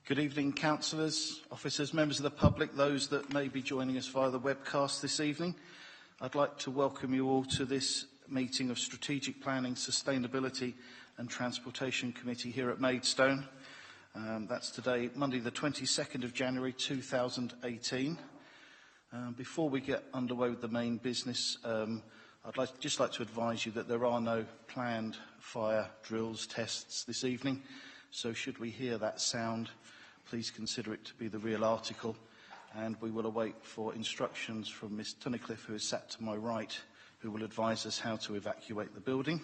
Good evening, councillors, officers, members of the public, those that may be joining us via the webcast this evening. I'd like to welcome you all to this meeting of Strategic Planning, Sustainability and Transportation Committee here at Maidstone. That's today, Monday the 22nd of January 2018. Before we get underway with the main business, I'd just like to advise you that there are no planned fire drills tests this evening. So should we hear that sound, please consider it to be the real article, and we will await for instructions from Miss Tunnicliffe, who is sat to my right, who will advise us how to evacuate the building.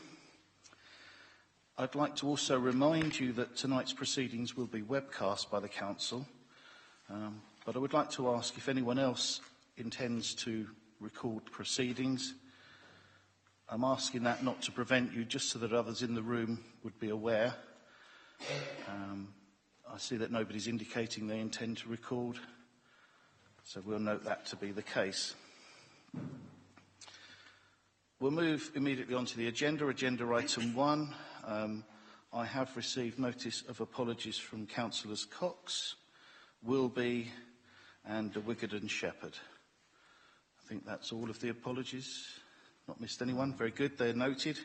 I'd like to also remind you that tonight's proceedings will be webcast by the Council, but I would like to ask if anyone else intends to record proceedings. I'm asking that not to prevent you, just so that others in the room would be aware. I see that nobody's indicating they intend to record, so we'll note that to be the case. We'll move immediately on to the agenda. Agenda item 1. I have received notice of apologies from Councillors Cox, Wilby and Wiggard and Shepherd. I think that's all of the apologies. Not missed anyone. Very good. They're noted.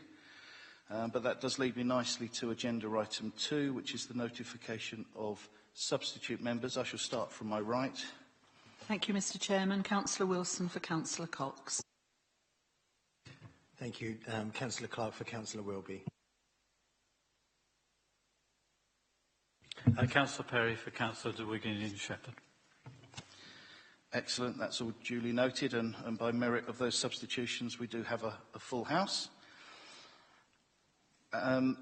But that does lead me nicely to agenda item 2, which is the notification of substitute members. I shall start from my right. Thank you, Mr. Chairman. Councillor Wilson for Councillor Cox. Thank you. Councillor Clark for Councillor Wilby. Councillor Perry for Councillor de Wiggin and Shepherd. Excellent. That's all duly noted, and by merit of those substitutions, we do have a full house.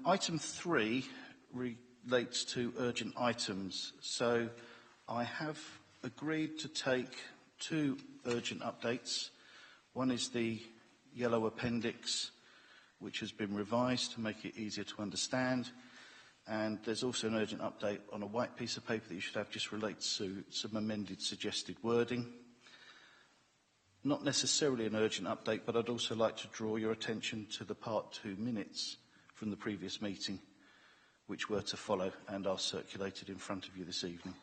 Item 3 relates to urgent items. So I have agreed to take 2 urgent updates. One is the yellow appendix, which has been revised to make it easier to understand. And there's also an urgent update on a white piece of paper that you should have, just relates to some amended suggested wording. Not necessarily an urgent update, but I'd also like to draw your attention to the Part 2 minutes from the previous meeting, which were to follow and are circulated in front of you this evening.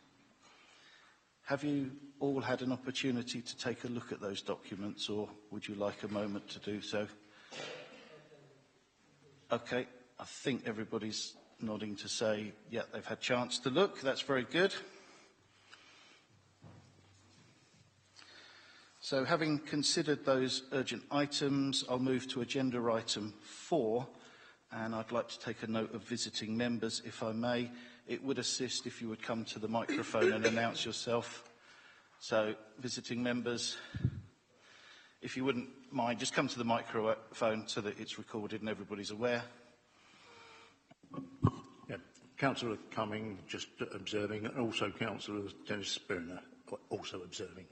Have you all had an opportunity to take a look at those documents, or would you like a moment to do so? Okay, I think everybody's nodding to say, yeah, they've had a chance to look. That's very good. So having considered those urgent items, I'll move to agenda item 4, and I'd like to take a note of visiting members, if I may. It would assist if you would come to the microphone and announce yourself. So, visiting members, if you wouldn't mind, just come to the microphone so that it's recorded and everybody's aware. Yeah. Councillor Cumming, just observing, and also Councillor Dennis Spooner, also observing.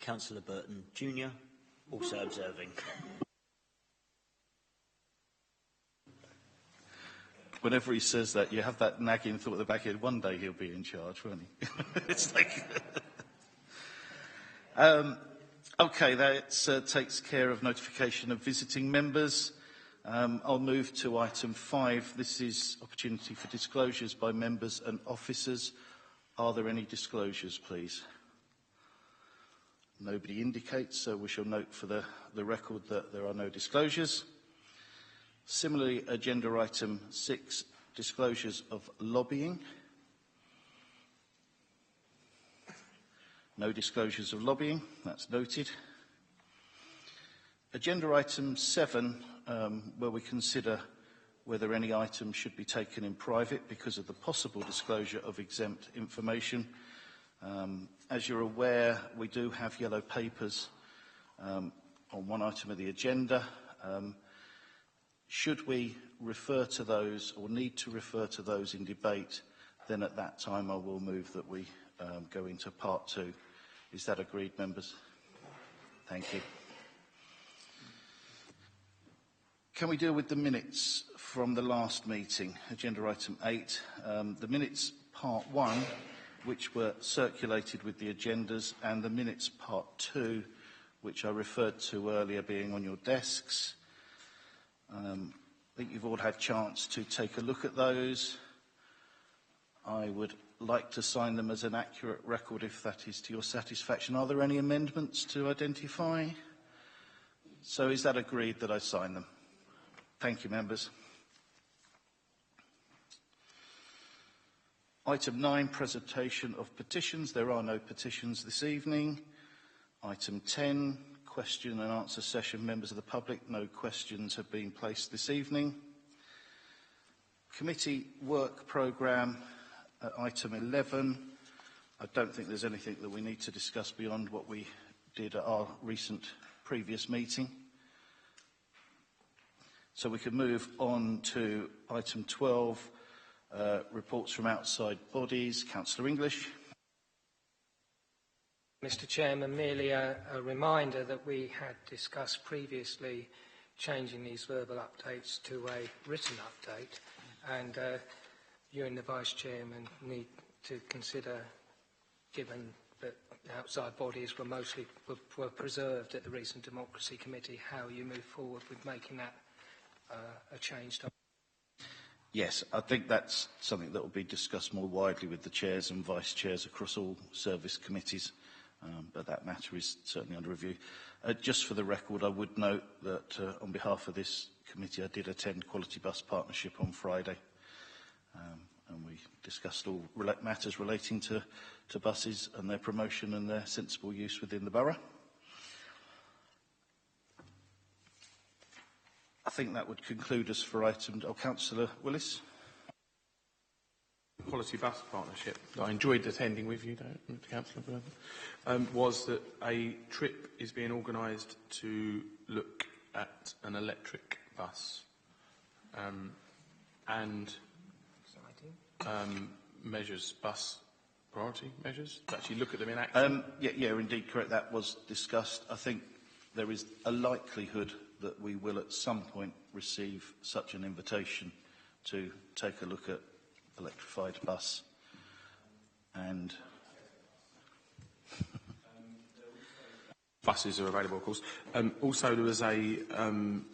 Councillor Burton Jr., also observing. Whenever he says that, you have that nagging thought at the back of your head, one day he'll be in charge, won't he? It's like... okay, that takes care of notification of visiting members. I'll move to item 5. This is opportunity for disclosures by members and officers. Are there any disclosures, please? Nobody indicates, so we shall note for the record that there are no disclosures. Similarly, agenda item 6, disclosures of lobbying. No disclosures of lobbying, that's noted. Agenda item 7, where we consider whether any item should be taken in private because of the possible disclosure of exempt information. As you're aware, we do have yellow papers on one item of the agenda. Should we refer to those or need to refer to those in debate, then at that time I will move that we go into part 2. Is that agreed, members? Thank you. Can we deal with the minutes from the last meeting, agenda item 8? The minutes part 1, which were circulated with the agendas, and the minutes part 2, which I referred to earlier being on your desks. I think you've all had a chance to take a look at those. I would like to sign them as an accurate record if that is to your satisfaction. Are there any amendments to identify? So is that agreed that I sign them? Thank you, members. Item 9, presentation of petitions. There are no petitions this evening. Item 10, question and answer session. Members of the public, no questions have been placed this evening. Committee work programme, item 11. I don't think there's anything that we need to discuss beyond what we did at our recent previous meeting. So we can move on to item 12, reports from outside bodies. Councillor English. Mr. Chairman, merely a reminder that we had discussed previously changing these verbal updates to a written update, and you and the Vice Chairman need to consider, given that outside bodies were preserved at the recent Democracy Committee, how you move forward with making that a change. Yes, I think that's something that will be discussed more widely with the chairs and vice chairs across all service committees, but that matter is certainly under review. Just for the record, I would note that on behalf of this committee, I did attend Quality Bus Partnership on Friday, and we discussed all matters relating to buses and their promotion and their sensible use within the borough. I think that would conclude us for item... Oh, Councillor Willis. Quality Bus Partnership that I enjoyed attending with you, Councillor Burton, was that a trip is being organised to look at an electric bus and measures, bus priority measures, to actually look at them in action. Yeah, indeed, correct. That was discussed. I think there is a likelihood that we will at some point receive such an invitation to take a look at electrified bus. And buses are available, of course. Also, there was an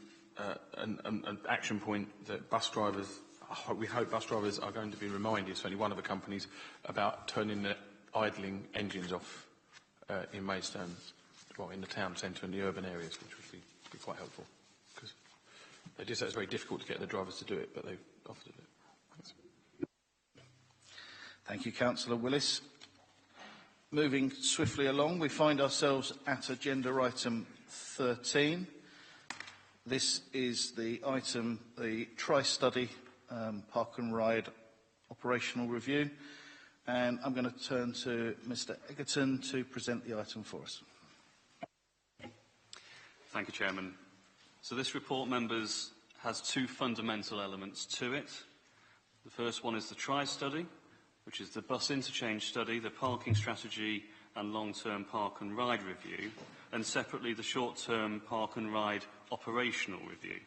action point that bus drivers, we hope bus drivers are going to be reminded, certainly one of the companies, about turning the idling engines off in Maidstone, well, in the town centre and the urban areas, which would be quite helpful, because they did say it's very difficult to get the drivers to do it, but they've offered it. Thanks. Thank you, Councillor Willis. Moving swiftly along, we find ourselves at agenda item 13. This is the item, the Tri-Study Park and Ride operational review, and I'm going to turn to Mr. Egerton to present the item for us. Thank you, Chairman. So this report, members, has two fundamental elements to it. The first one is the Tri-Study, which is the bus interchange study, the parking strategy and long-term park and ride review, and separately the short-term park and ride operational review.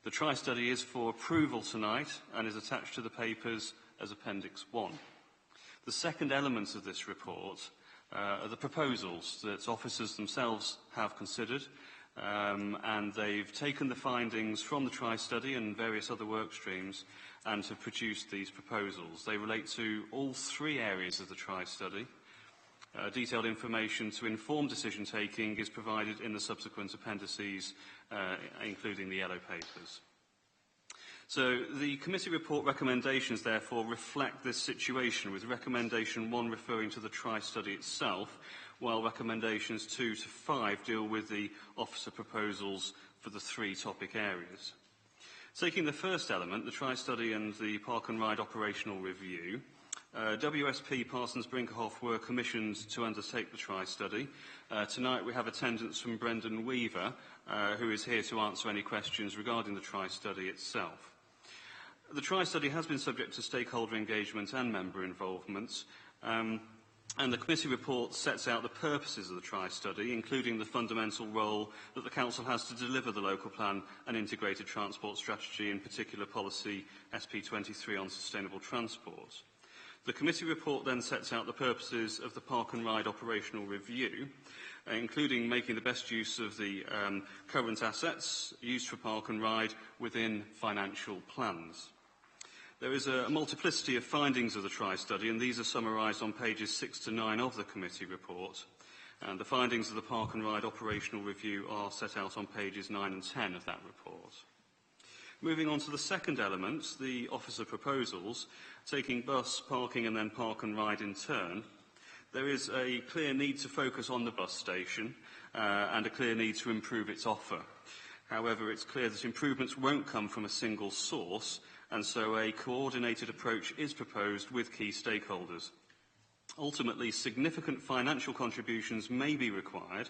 The Tri-Study is for approval tonight and is attached to the papers as Appendix 1. The second element of this report are the proposals that officers themselves have considered, and they've taken the findings from the Tri-Study and various other work streams and have produced these proposals. They relate to all three areas of the Tri-Study. Detailed information to inform decision-taking is provided in the subsequent appendices, including the yellow papers. So the committee report recommendations, therefore, reflect this situation, with recommendation 1 referring to the Tri-Study itself, while recommendations 2 to 5 deal with the officer proposals for the three topic areas. Taking the first element, the Tri-Study and the Park and Ride operational review, WSP Parsons Brinckerhoff were commissioned to undertake the Tri-Study. Tonight we have attendance from Brendan Weaver, who is here to answer any questions regarding the Tri-Study itself. The Tri-Study has been subject to stakeholder engagement and member involvement, and the committee report sets out the purposes of the Tri-Study, including the fundamental role that the Council has to deliver the local plan and integrated transport strategy, in particular policy SP23 on sustainable transport. The committee report then sets out the purposes of the Park and Ride operational review, including making the best use of the current assets used for Park and Ride within financial plans. There is a multiplicity of findings of the tri-study, and these are summarised on pages 6 to 9 of the committee report. And the findings of the Park and Ride operational review are set out on pages 9 and 10 of that report. Moving on to the second element, the officer proposals, taking bus, parking and then Park and Ride in turn, there is a clear need to focus on the bus station and a clear need to improve its offer. However, it's clear that improvements won't come from a single source, and so a coordinated approach is proposed with key stakeholders. Ultimately, significant financial contributions may be required,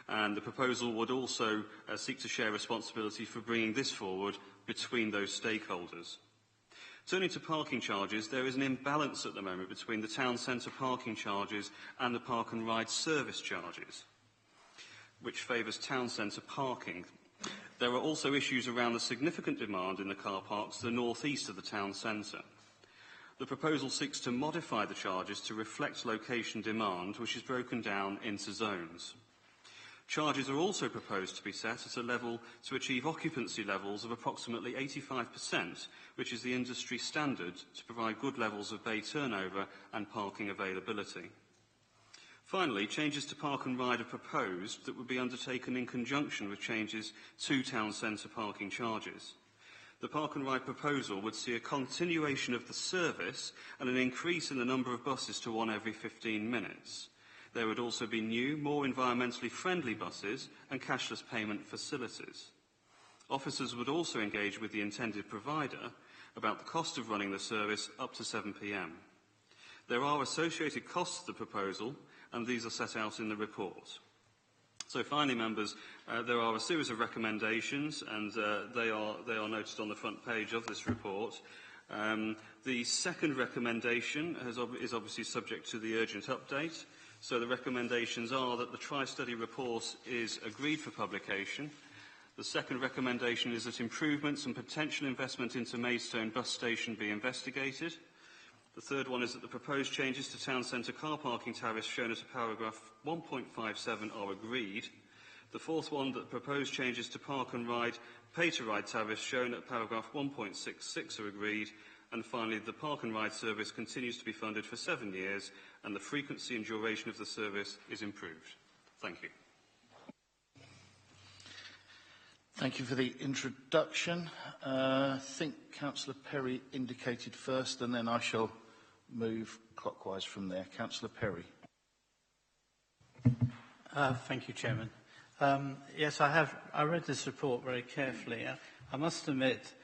and the proposal would also seek to share responsibility for bringing this forward between those stakeholders. Turning to parking charges, there is an imbalance at the moment between the town centre parking charges and the Park and Ride service charges, which favours town centre parking. There are also issues around the significant demand in the car parks to the north-east of the town centre. The proposal seeks to modify the charges to reflect location demand, which is broken down into zones. Charges are also proposed to be set at a level to achieve occupancy levels of approximately 85%, which is the industry standard to provide good levels of bay turnover and parking availability. Finally, changes to Park and Ride are proposed that would be undertaken in conjunction with changes to town centre parking charges. The Park and Ride proposal would see a continuation of the service and an increase in the number of buses to one every 15 minutes. There would also be new, more environmentally friendly buses and cashless payment facilities. Officers would also engage with the intended provider about the cost of running the service up to 7 p.m. There are associated costs to the proposal, and these are set out in the report. So finally, members, there are a series of recommendations, and they are noted on the front page of this report. The second recommendation is obviously subject to the urgent update. So the recommendations are that the tri-study report is agreed for publication. The second recommendation is that improvements and potential investment into Maidstone bus station be investigated. The third one is that the proposed changes to town centre car parking tariffs shown at paragraph 1.57 are agreed. The fourth one, that the proposed changes to Park and Ride pay-to-ride tariffs shown at paragraph 1.66 are agreed. And finally, the Park and Ride service continues to be funded for 7 years, and the frequency and duration of the service is improved. Thank you. Thank you for the introduction. I think Councillor Perry indicated first, and then I shall move clockwise from there. Councillor Perry. Thank you, Chairman. Yes, I read this report very carefully. I must admit,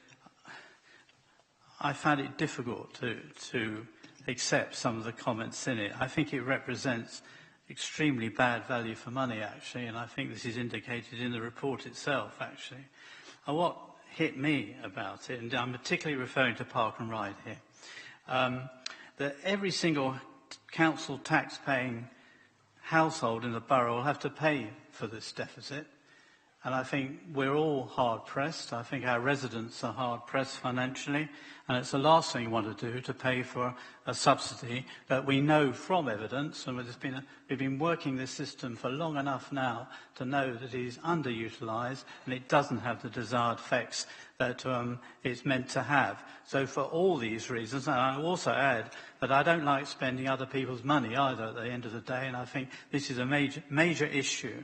I found it difficult to accept some of the comments in it. I think it represents extremely bad value for money, actually, and I think this is indicated in the report itself, actually. And what hit me about it, and I'm particularly referring to Park and Ride here, that every single council tax-paying household in the borough will have to pay for this deficit. And I think we're all hard-pressed. I think our residents are hard-pressed financially. And it's the last thing we want to do, to pay for a subsidy that we know from evidence, and we've been working this system for long enough now to know that it is underutilised and it doesn't have the desired effects that it's meant to have. So for all these reasons, and I also add that I don't like spending other people's money either at the end of the day, and I think this is a major issue.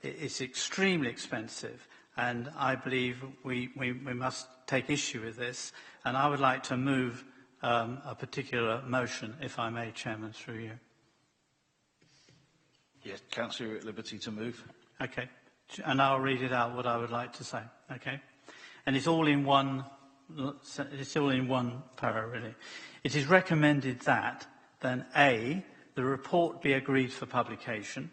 It's extremely expensive, and I believe we must take issue with this. And I would like to move a particular motion, if I may, Chairman, through you. Yes, Councillor, you're at liberty to move. Okay. And I'll read it out, what I would like to say. Okay. And it's all in one para, really. It is recommended that, then, A, the report be agreed for publication.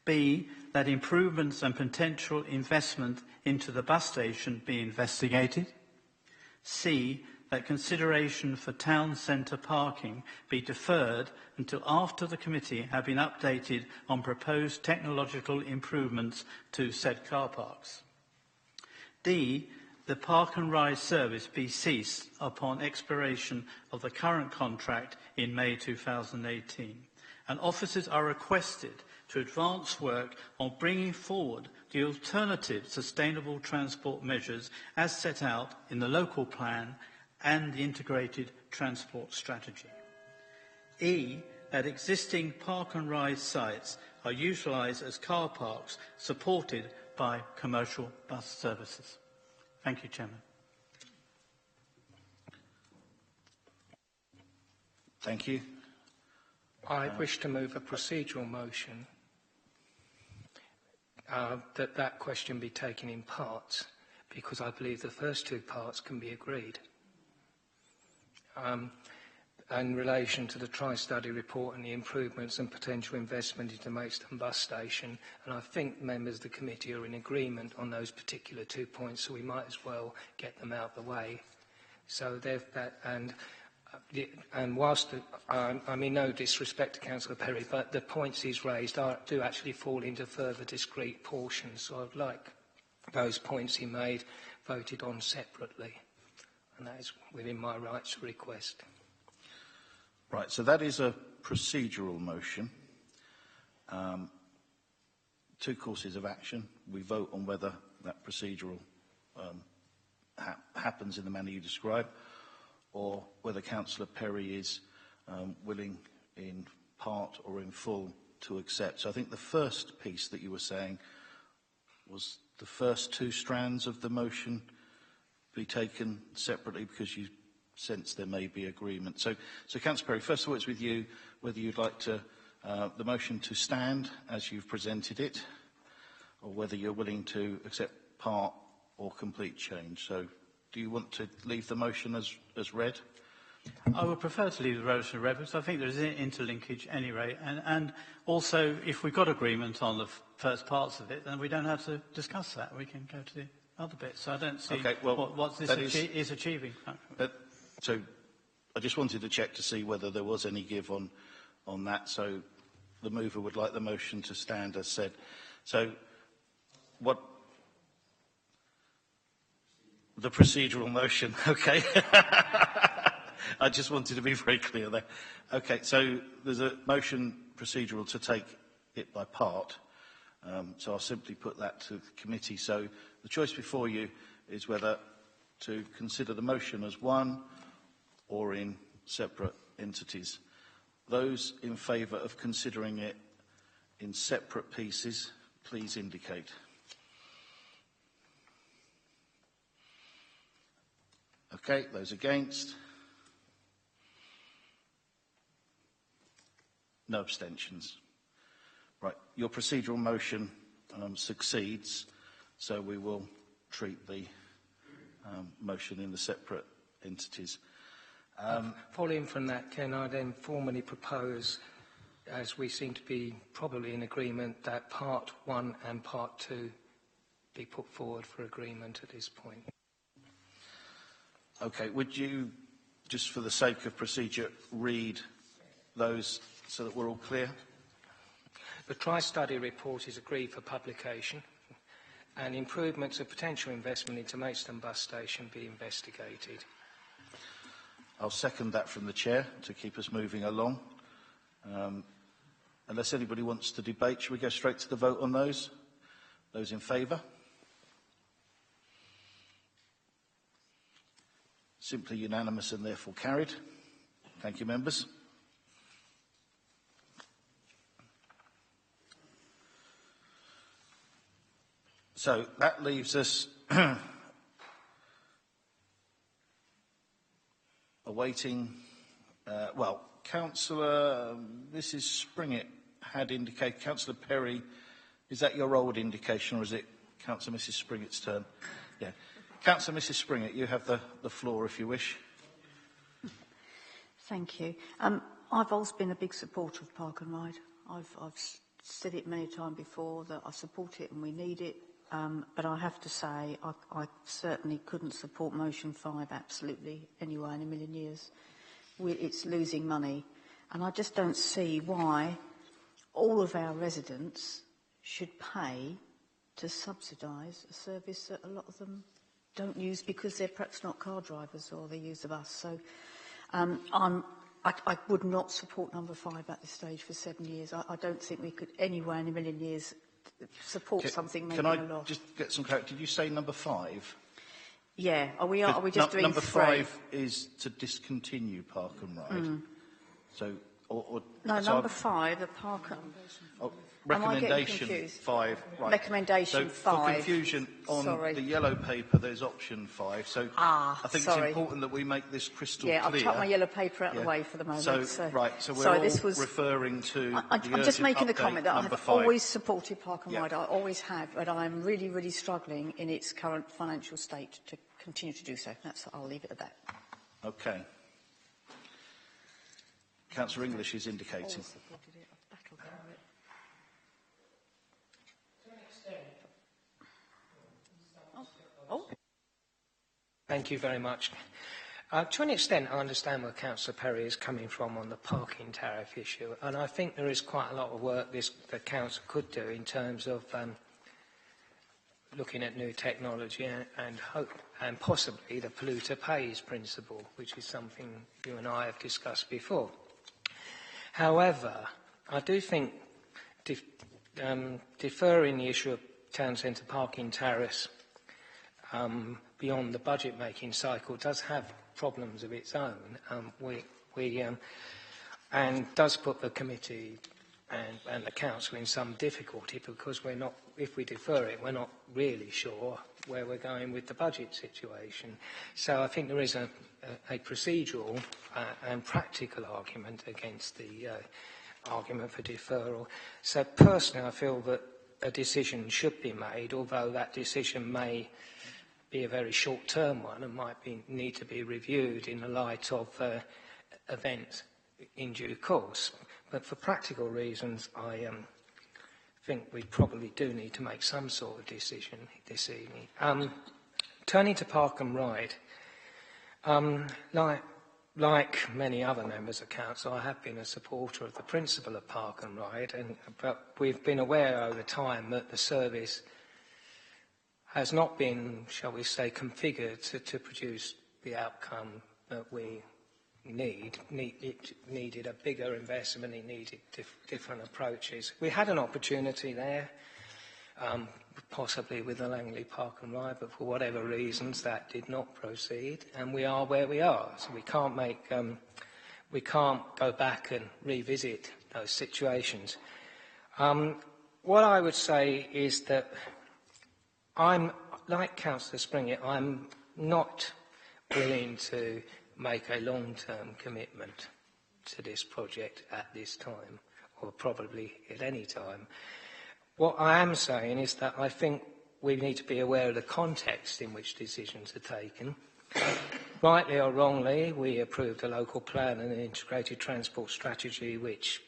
B, that improvements and potential investment into the bus station be investigated. C, that consideration for town centre parking be deferred until after the committee have been updated on proposed technological improvements to said car parks. D, the Park and Ride service be ceased upon expiration of the current contract in May 2018. And officers are requested to advance work on bringing forward the alternative sustainable transport measures as set out in the local plan and the integrated transport strategy. E, that existing park and ride sites are utilised as car parks supported by commercial bus services. Thank you, Chairman. Thank you. I wish to move a procedural motion that question be taken in parts, because I believe the first two parts can be agreed. In relation to the Tri-Study report and the improvements and potential investment into Maidstone bus station, and I think members of the committee are in agreement on those particular 2 points, so we might as well get them out of the way. So and whilst I mean no disrespect to Councillor Perry, but the points he's raised do actually fall into further discrete portions, so I'd like those points he made voted on separately, and that is within my rights to request. Right, so that is a procedural motion. Two courses of action. We vote on whether that procedural happens in the manner you describe, or whether Councillor Perry is willing in part or in full to accept. So I think the first piece that you were saying was the first two strands of the motion be taken separately, because you sense there may be agreement. So Councillor Perry, first of all, it's with you whether you'd like to the motion to stand as you've presented it, or whether you're willing to accept part or complete change. So do you want to leave the motion as read? I would prefer to leave the motion read, because I think there is an interlinkage anyway. And also, if we've got agreement on the first parts of it, then we don't have to discuss that. We can go to the other bits. So I don't see what this is achieving. So I just wanted to check to see whether there was any give on that. So the mover would like the motion to stand as said. So what... The procedural motion, okay. I just wanted to be very clear there. Okay, so there's a motion procedural to take it by part. So I'll simply put that to the committee. So the choice before you is whether to consider the motion as one or in separate entities. Those in favour of considering it in separate pieces, please indicate. Okay, those against? No abstentions. Right, your procedural motion succeeds, so we will treat the motion in the separate entities. Following from that, can I then formally propose, as we seem to be probably in agreement, that part 1 and part 2 be put forward for agreement at this point? Okay, would you, just for the sake of procedure, read those so that we're all clear? The Tri-Study report is agreed for publication, and improvements of potential investment into Maidstone bus station be investigated. I'll second that from the Chair to keep us moving along. Unless anybody wants to debate, shall we go straight to the vote on those? Those in favour? Simply unanimous and therefore carried. Thank you, members. So that leaves us awaiting, Councillor Mrs Springett had indicated, Councillor Perry, is that your old indication or is it Councillor Mrs Springett's turn? Yeah. Councillor Mrs Springett, you have the floor if you wish. Thank you. I've always been a big supporter of Park and Ride. I've said it many times before that I support it and we need it. But I have to say, I certainly couldn't support motion 5 absolutely anyway in a million years. It's losing money. And I just don't see why all of our residents should pay to subsidise a service that a lot of them don't use because they're perhaps not car drivers or they use the bus. So I would not support number 5 at this stage for 7 years. I don't think we could anywhere in a million years support something making a loss. Can I just get some clarity? Did you say number 5? Yeah. Are we just doing number 3? 5 is to discontinue Park and Ride. So, no, so number 5, the Park and... recommendation 5. Right. Recommendation 5. For confusion, on the yellow paper, there's option 5. So I think it's important that we make this crystal clear. Yeah, I've chucked my yellow paper out of the way for the moment. So we're all referring to I'm just making the comment that I've 5. always supported Park and Ride. I always have, but I'm really, really struggling in its current financial state to continue to do so. I'll leave it at that. Okay. Councillor English is indicating. Thank you very much. To an extent, I understand where Councillor Perry is coming from on the parking tariff issue, and I think there is quite a lot of work the Council could do in terms of looking at new technology and possibly the polluter pays principle, which is something you and I have discussed before. However, I do think deferring the issue of town centre parking tariffs beyond the budget-making cycle does have problems of its own. And does put the committee and the council in some difficulty because we're not, if we defer it, we're not really sure where we're going with the budget situation. So I think there is a procedural and practical argument against the argument for deferral. So personally, I feel that a decision should be made, although that decision may be a very short-term one and might need to be reviewed in the light of events in due course. But for practical reasons, I think we probably do need to make some sort of decision this evening. Turning to Park and Ride, like many other members of council, I have been a supporter of the principle of Park and Ride, but we've been aware over time that the service has not been, shall we say, configured to produce the outcome that we need. It needed a bigger investment, it needed different approaches. We had an opportunity there, possibly with the Langley Park and Ride, but for whatever reasons that did not proceed, and we are where we are. So we can't go back and revisit those situations. What I would say is that I'm, like Councillor Springett, I'm not willing to make a long-term commitment to this project at this time, or probably at any time. What I am saying is that I think we need to be aware of the context in which decisions are taken. Rightly or wrongly, we approved a local plan and an integrated transport strategy which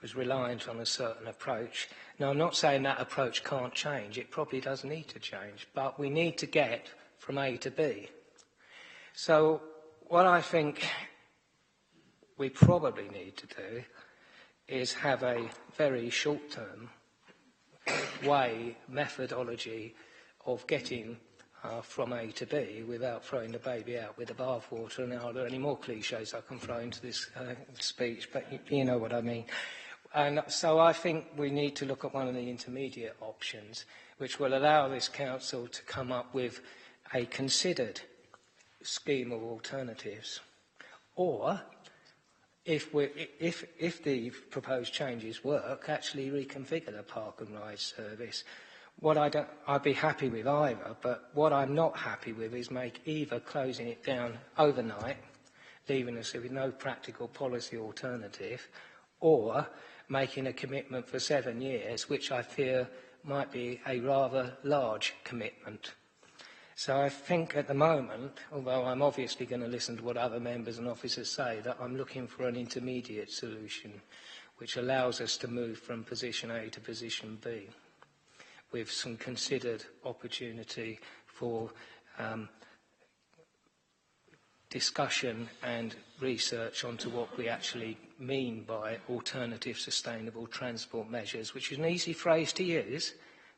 was reliant on a certain approach. Now, I'm not saying that approach can't change. It probably does need to change, but we need to get from A to B. So what I think we probably need to do is have a very short-term methodology of getting from A to B without throwing the baby out with the bathwater. And are there any more cliches I can throw into this speech? But you know what I mean. And so I think we need to look at one of the intermediate options, which will allow this council to come up with a considered scheme of alternatives. Or, if the proposed changes work, actually reconfigure the Park and Ride service. I'd be happy with either, but what I'm not happy with is either closing it down overnight, leaving us with no practical policy alternative, or making a commitment for 7 years, which I fear might be a rather large commitment. So I think at the moment, although I'm obviously going to listen to what other members and officers say, that I'm looking for an intermediate solution which allows us to move from position A to position B with some considered opportunity for discussion and research onto what we actually mean by alternative sustainable transport measures, which is an easy phrase to use,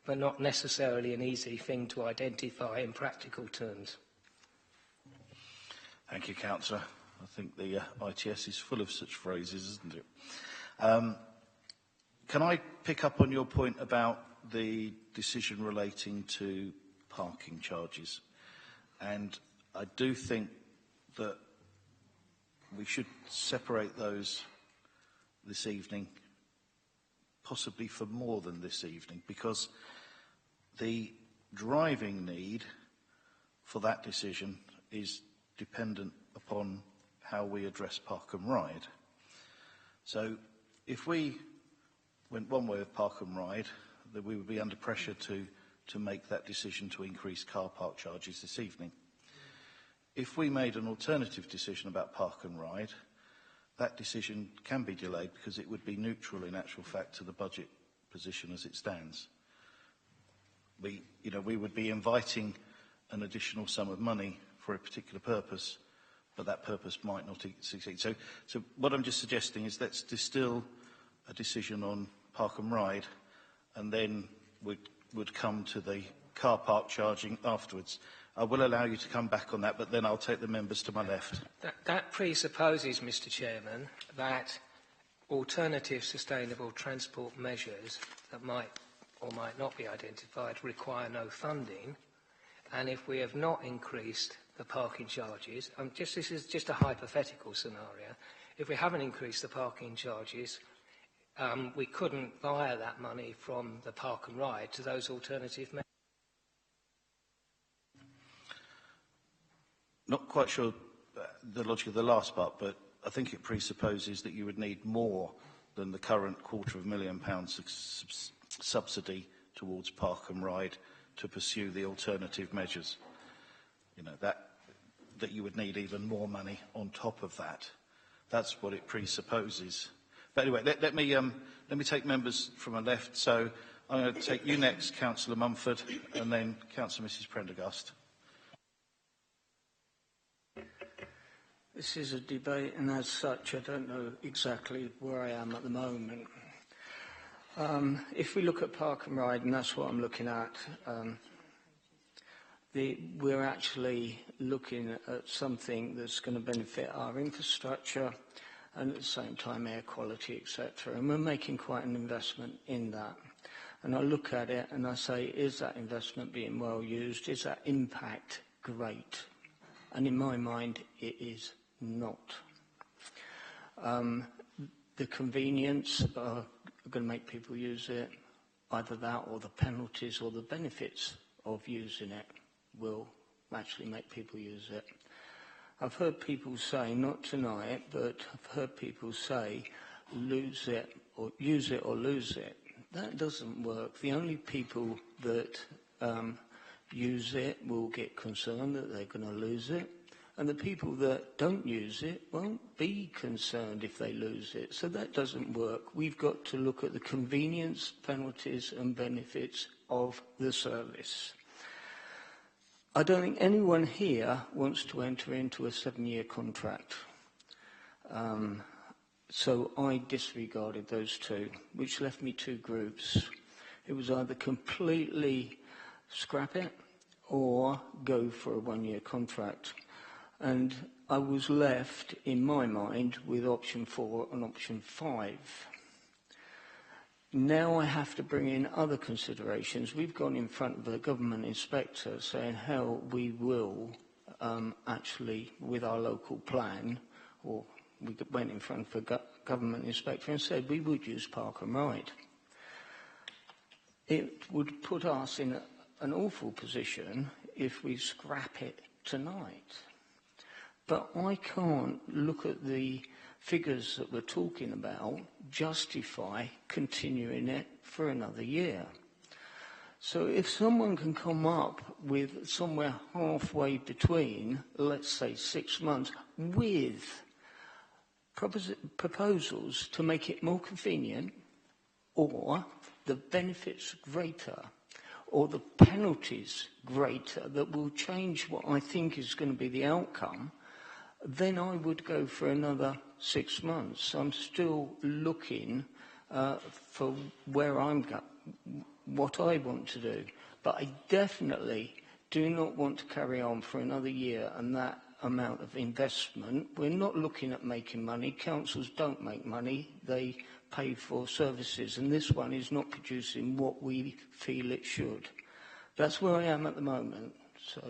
but not necessarily an easy thing to identify in practical terms. Thank you, Councillor. I think the ITS is full of such phrases, isn't it? Can I pick up on your point about the decision relating to parking charges? And I do think that we should separate those this evening, possibly for more than this evening, because the driving need for that decision is dependent upon how we address park and ride. So if we went one way with park and ride, then we would be under pressure to make that decision to increase car park charges this evening. If we made an alternative decision about park and ride, that decision can be delayed because it would be neutral in actual fact to the budget position as it stands. We would be inviting an additional sum of money for a particular purpose, but that purpose might not succeed. So what I'm just suggesting is let's distill a decision on park and ride, and then would come to the car park charging afterwards. I will allow you to come back on that, but then I'll take the members to my left. That presupposes, Mr. Chairman, that alternative sustainable transport measures that might or might not be identified require no funding, and if we have not increased the parking charges, this is just a hypothetical scenario, if we haven't increased the parking charges, we couldn't wire that money from the park and ride to those alternative measures. Not quite sure the logic of the last part, but I think it presupposes that you would need more than the current £250,000 subsidy towards park and ride to pursue the alternative measures. You know, that you would need even more money on top of that. That's what it presupposes. But anyway, let me take members from my left. So I'm going to take you next, Councillor Mumford, and then Councillor Mrs. Prendergast. This is a debate, and as such, I don't know exactly where I am at the moment. If we look at park and ride, and that's what I'm looking at, we're actually looking at something that's going to benefit our infrastructure and at the same time air quality, etc. And we're making quite an investment in that. And I look at it and I say, is that investment being well used? Is that impact great? And in my mind, it is not. The convenience are going to make people use it. Either that or the penalties or the benefits of using it will actually make people use it. I've heard people say, not tonight, but I've heard people say, lose it or use it or lose it. That doesn't work. The only people that use it will get concerned that they're going to lose it. And the people that don't use it won't be concerned if they lose it. So that doesn't work. We've got to look at the convenience, penalties and benefits of the service. I don't think anyone here wants to enter into a 7-year contract. So I disregarded those two, which left me two groups. It was either completely scrap it or go for a 1-year contract. And I was left, in my mind, with option 4 and option 5. Now I have to bring in other considerations. We've gone in front of a government inspector saying how we will actually, with our local plan, or we went in front of a government inspector and said we would use park and ride. It would put us in an awful position if we scrap it tonight. But I can't look at the figures that we're talking about, justify continuing it for another year. So if someone can come up with somewhere halfway between, let's say 6 months, with proposals to make it more convenient, or the benefits greater, or the penalties greater, that will change what I think is going to be the outcome, then I would go for another 6 months. I'm still looking for where I'm what I want to do. But I definitely do not want to carry on for another year and that amount of investment. We're not looking at making money. Councils don't make money. They pay for services, and this one is not producing what we feel it should. That's where I am at the moment. So,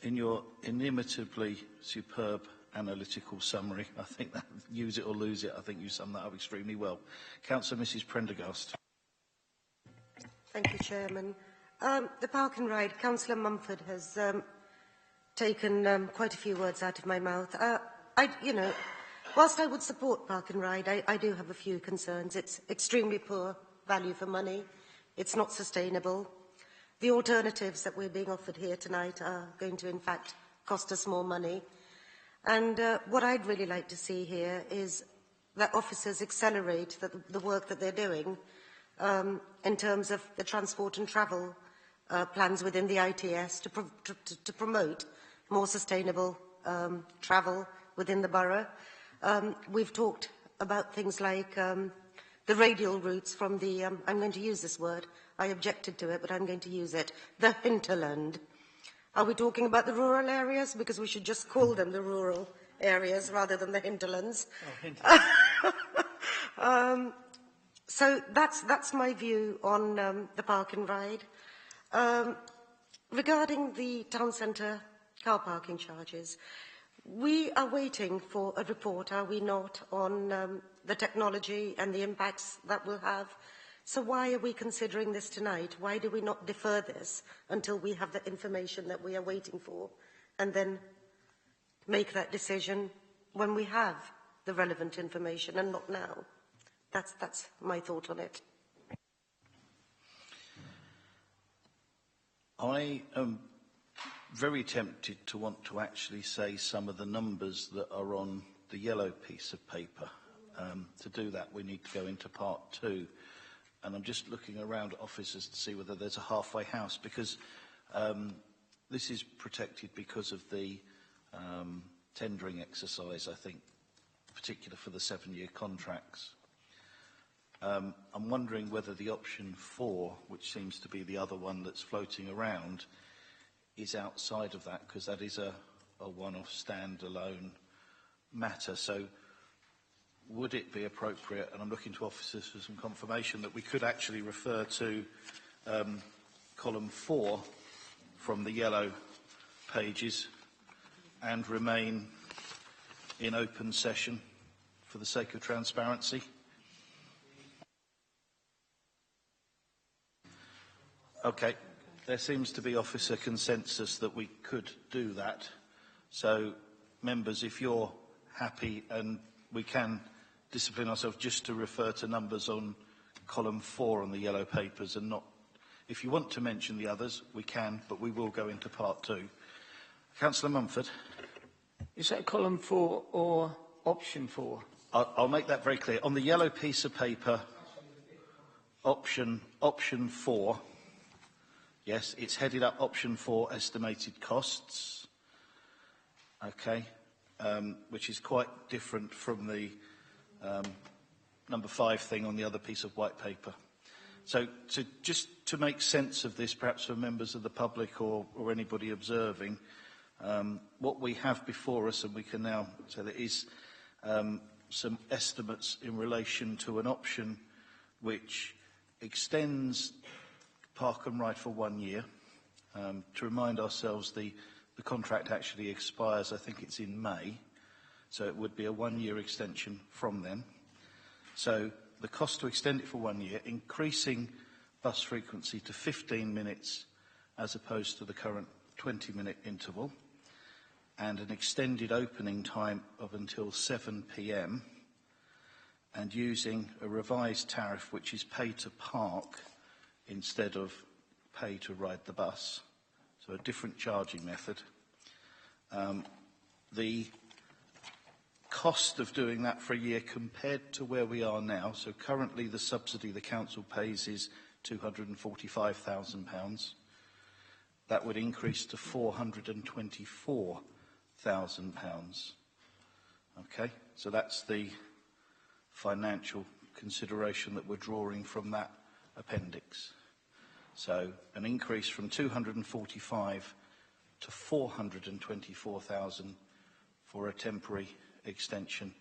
in your inimitably superb analytical summary, I think that use it or lose it, I think you summed that up extremely well. Councillor Mrs Prendergast. Thank you, Chairman. The Park and Ride, Councillor Mumford has taken quite a few words out of my mouth. Whilst I would support Park and Ride, I do have a few concerns. It's extremely poor value for money. It's not sustainable. The alternatives that we're being offered here tonight are going to, in fact, cost us more money. And what I'd really like to see here is that officers accelerate the work that they're doing in terms of the transport and travel plans within the ITS to promote more sustainable travel within the borough. We've talked about things like the radial routes from the, I'm going to use this word, I objected to it, but I'm going to use it, the hinterland. Are we talking about the rural areas? Because we should just call them the rural areas rather than the hinterlands. Oh, hinterland. So that's my view on the Park and Ride. Regarding the town centre car parking charges, we are waiting for a report, are we not, on the technology and the impacts that will have. So why are we considering this tonight? Why do we not defer this until we have the information that we are waiting for and then make that decision when we have the relevant information and not now? That's my thought on it. I am very tempted to want to actually say some of the numbers that are on the yellow piece of paper. To do that, we need to go into part 2. And I'm just looking around at officers to see whether there's a halfway house, because this is protected because of the tendering exercise, I think, particular for the 7-year contracts. I'm wondering whether the option 4, which seems to be the other one that's floating around, is outside of that, because that is a one-off standalone matter. So would it be appropriate, and I'm looking to officers for some confirmation, that we could actually refer to column 4 from the yellow pages and remain in open session for the sake of transparency? Okay, there seems to be officer consensus that we could do that. So, members, if you're happy, and we can discipline ourselves just to refer to numbers on column 4 on the yellow papers, and not, if you want to mention the others, we can, but we will go into part 2. Councillor Mumford. Is that column 4 or option 4? I'll make that very clear. On the yellow piece of paper, option 4, yes, it's headed up option 4, estimated costs, okay, which is quite different from the number 5 thing on the other piece of white paper. So just to make sense of this, perhaps for members of the public or anybody observing, what we have before us, and we can now say there is some estimates in relation to an option which extends Park and Ride for 1 year. To remind ourselves, the contract actually expires, I think it's in May, so it would be a 1-year extension from then. So the cost to extend it for 1 year, increasing bus frequency to 15 minutes as opposed to the current 20-minute interval, and an extended opening time of until 7 p.m, and using a revised tariff which is pay to park instead of pay to ride the bus, so a different charging method. The cost of doing that for a year compared to where we are now, so currently the subsidy the council pays is £245,000. That would increase to £424,000. Okay, so that's the financial consideration that we're drawing from that appendix. So an increase from 245 to 424,000 for a temporary extension,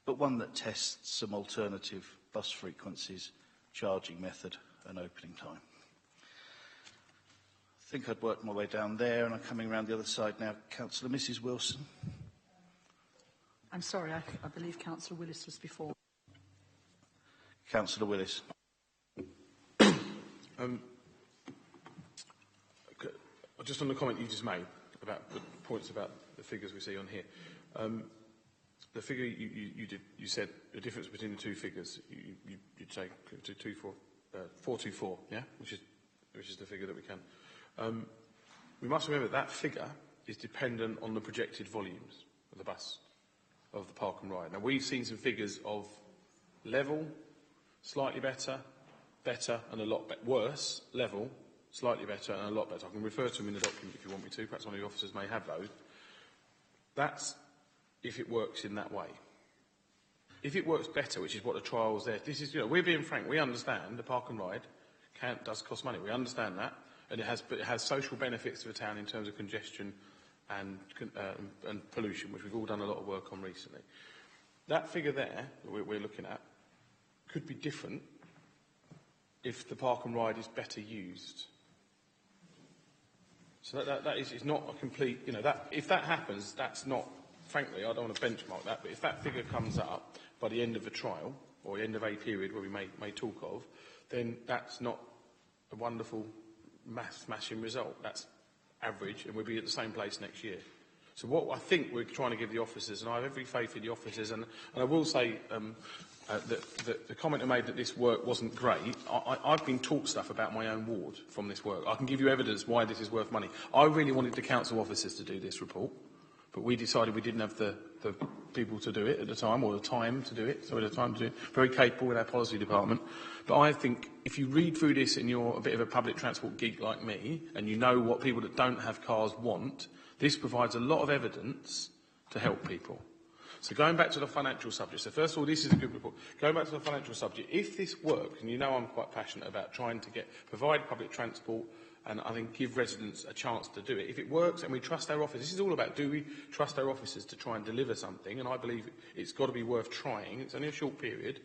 but one that tests some alternative bus frequencies, charging method and opening time. I think I'd worked my way down there, and I'm coming around the other side now. Councillor Mrs Wilson. I'm sorry, I believe Councillor Willis was before. Councillor Willis. Just on the comment you just made about the points about the figures we see on here. The figure you said the difference between the two figures. You'd say 424, yeah, which is the figure that we can. We must remember that figure is dependent on the projected volumes of the bus, of the park and ride. Now we've seen some figures of level, slightly better, and a lot worse, level, slightly better and a lot better. I can refer to them in the document if you want me to. Perhaps one of the officers may have those. That's if it works in that way. If it works better, which is what the trial's there, this is, we're being frank. We understand the park and ride does cost money. We understand that, and it has social benefits to the town in terms of congestion and pollution, which we've all done a lot of work on recently. That figure there that we're looking at could be different if the park and ride is better used. So that is not a complete, if that happens, that's not, frankly, I don't want to benchmark that, but if that figure comes up by the end of the trial, or the end of a period where we may talk of, then that's not a wonderful smashing result. That's average, and we'll be at the same place next year. So what I think we're trying to give the officers, and I have every faith in the officers, and I will say the comment I made that this work wasn't great, I've been taught stuff about my own ward from this work. I can give you evidence why this is worth money. I really wanted the council officers to do this report, but we decided we didn't have the people to do it at the time, or the time to do it, so we had the time to do it. Very capable in our policy department. But I think if you read through this and you're a bit of a public transport geek like me, and you know what people that don't have cars want, this provides a lot of evidence to help people. So going back to the financial subject, so first of all, this is a good report. Going back to the financial subject, if this works, and I'm quite passionate about trying to provide public transport and I think give residents a chance to do it. If it works and we trust our officers, this is all about, do we trust our officers to try and deliver something? And I believe it's got to be worth trying. It's only a short period.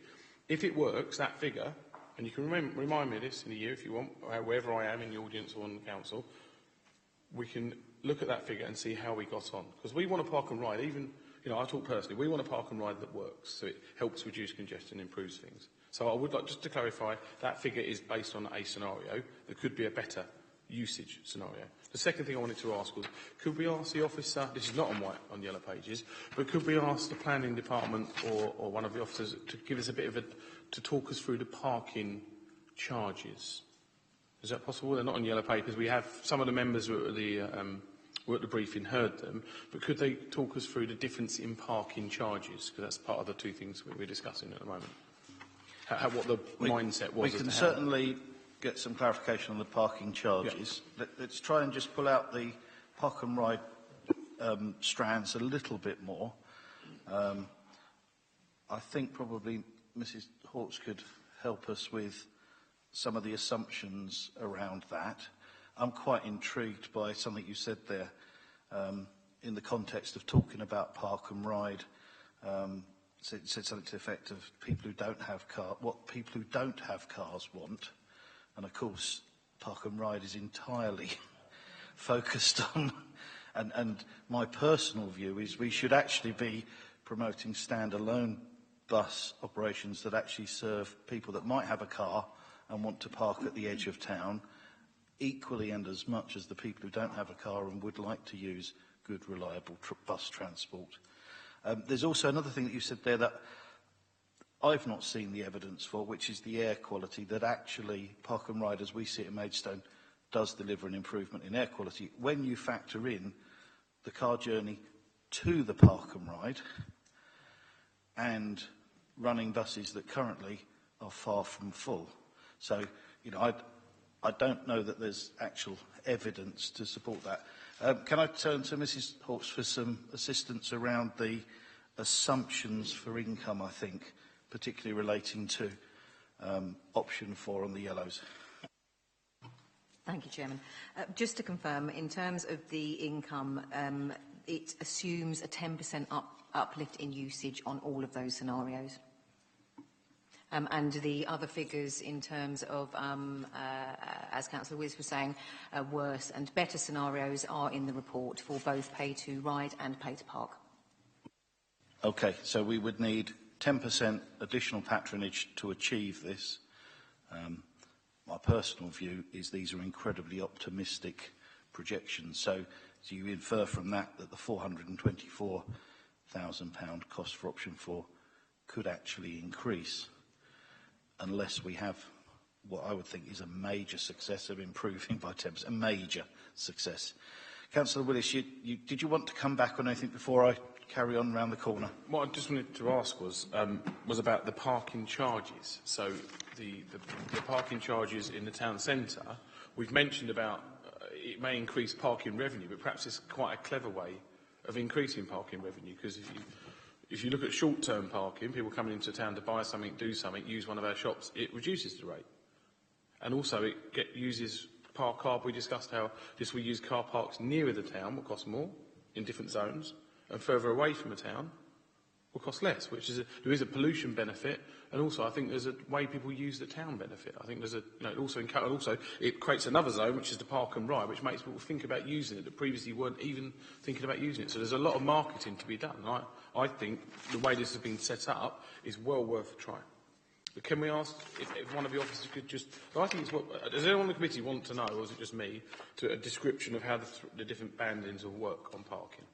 If it works, that figure, and you can remind me of this in a year if you want, wherever I am in the audience or on the council, we can look at that figure and see how we got on. Because we want a park and ride, even, I talk personally, we want a park and ride that works, so it helps reduce congestion and improves things. So I would like just to clarify, that figure is based on a scenario that could be a better usage scenario. The second thing I wanted to ask was, could we ask the officer, this is not on yellow pages, but could we ask the planning department or one of the officers to give us a bit of to talk us through the parking charges? Is that possible? They're not on yellow papers. We have, some of the members were at the briefing heard them, but could they talk us through the difference in parking charges? Because that's part of the two things we're discussing at the moment. What the mindset was. We can certainly get some clarification on the parking charges. Yeah. Let's try and just pull out the park and ride strands a little bit more. I think probably Mrs Hawkes could help us with some of the assumptions around that. I'm quite intrigued by something you said there in the context of talking about park and ride. Said something to the effect of people who don't have what people who don't have cars want. And of course, park and ride is entirely focused on, and my personal view is we should actually be promoting standalone bus operations that actually serve people that might have a car and want to park at the edge of town, equally and as much as the people who don't have a car and would like to use good, reliable bus transport. There's also another thing that you said there that I've not seen the evidence for, which is the air quality, that actually park and ride, as we see it in Maidstone, does deliver an improvement in air quality when you factor in the car journey to the park and ride and running buses that currently are far from full. So, I don't know that there's actual evidence to support that. Can I turn to Mrs Hawkes for some assistance around the assumptions for income, I think, particularly relating to option 4 on the yellows. Thank you, Chairman. Just to confirm, in terms of the income, it assumes a 10% uplift in usage on all of those scenarios. And the other figures in terms of, as Councillor Willis was saying, worse and better scenarios are in the report for both pay to ride and pay to park. Okay, so we would need 10% additional patronage to achieve this. My personal view is these are incredibly optimistic projections. So you infer from that that the £424,000 cost for option 4 could actually increase unless we have what I would think is a major success of improving by 10%, a major success. Councillor Willis, did you want to come back on anything before I carry on round the corner? What I just wanted to ask was about the parking charges. So the parking charges in the town centre, we've mentioned about it may increase parking revenue, but perhaps it's quite a clever way of increasing parking revenue, because if you look at short-term parking, people coming into town to buy something, do something, use one of our shops, it reduces the rate. And also it uses car. We discussed how we use car parks nearer the town will cost more in different zones, and further away from the town will cost less, which is there is a pollution benefit, and also I think there's a way people use the town benefit. I think there's also it creates another zone, which is the park and ride, which makes people think about using it that previously weren't even thinking about using it. So there's a lot of marketing to be done. I think the way this has been set up is well worth a try. But can we ask if one of the officers could just... I think it's does anyone on the committee want to know, or is it just me, a description of how the different bandings will work on parking?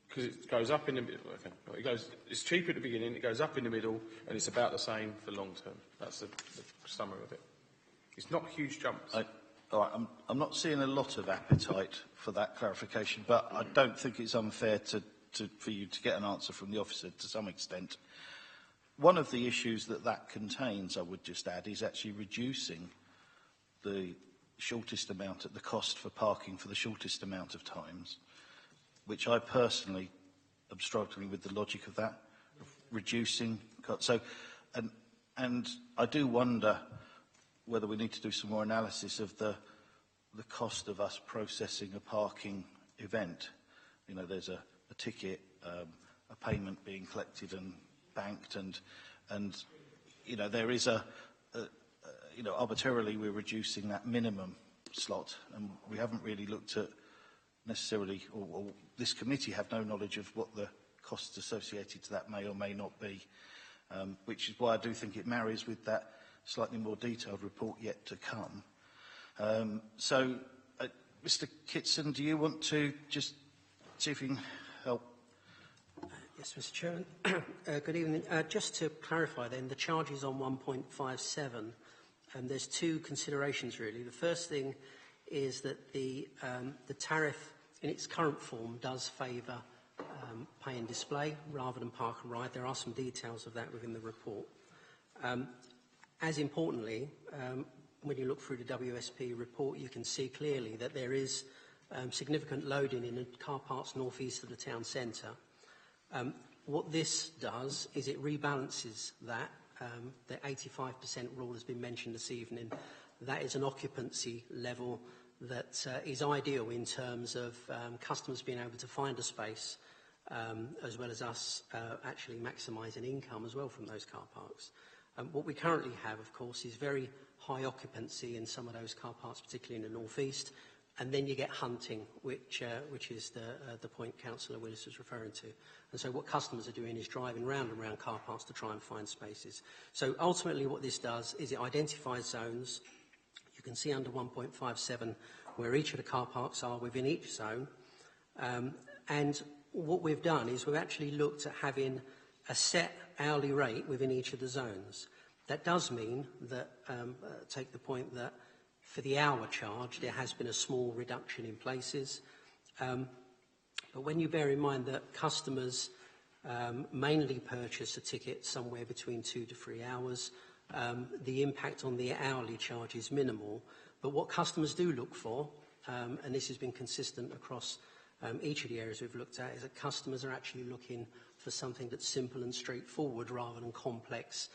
Because it goes up in the middle. Okay. It's cheaper at the beginning, it goes up in the middle, and it's about the same for long term. That's the summary of it. It's not huge jumps. All right, I'm not seeing a lot of appetite for that clarification, but I don't think it's unfair for you to get an answer from the officer to some extent. One of the issues that contains, I would just add, is actually reducing the shortest amount at the cost for parking for the shortest amount of times, which I personally am struggling with the logic of that, of reducing. So, and I do wonder whether we need to do some more analysis of the cost of us processing a parking event. You know, there's a ticket, a payment being collected and banked, and you know, there is arbitrarily we're reducing that minimum slot, and we haven't really looked at necessarily, or this committee have no knowledge of what the costs associated to that may or may not be, which is why I do think it marries with that slightly more detailed report yet to come. Mr. Kitson, do you want to just see if you can help? Yes, Mr. Chairman. Good evening. Just to clarify then, the charges on 1.57, there's two considerations really. The first thing is that the tariff in its current form does favour pay and display rather than park and ride. There are some details of that within the report. As importantly, when you look through the WSP report, you can see clearly that there is significant loading in the car parks north east of the town centre. What this does is it rebalances that. The 85% rule has been mentioned this evening. That is an occupancy level that is ideal in terms of customers being able to find a space, as well as us actually maximising income as well from those car parks. What we currently have, of course, is very high occupancy in some of those car parks, particularly in the north east, and then you get hunting, which is the point Councillor Willis was referring to. And so what customers are doing is driving round and round car parks to try and find spaces. So ultimately what this does is it identifies zones. You can see under 1.57 where each of the car parks are within each zone. And what we've done is we've actually looked at having a set hourly rate within each of the zones. That does mean that, take the point that for the hour charge, there has been a small reduction in places. But when you bear in mind that customers mainly purchase a ticket somewhere between 2 to 3 hours, the impact on the hourly charge is minimal. But what customers do look for, and this has been consistent across each of the areas we've looked at is that customers are actually looking for something that's simple and straightforward rather than complex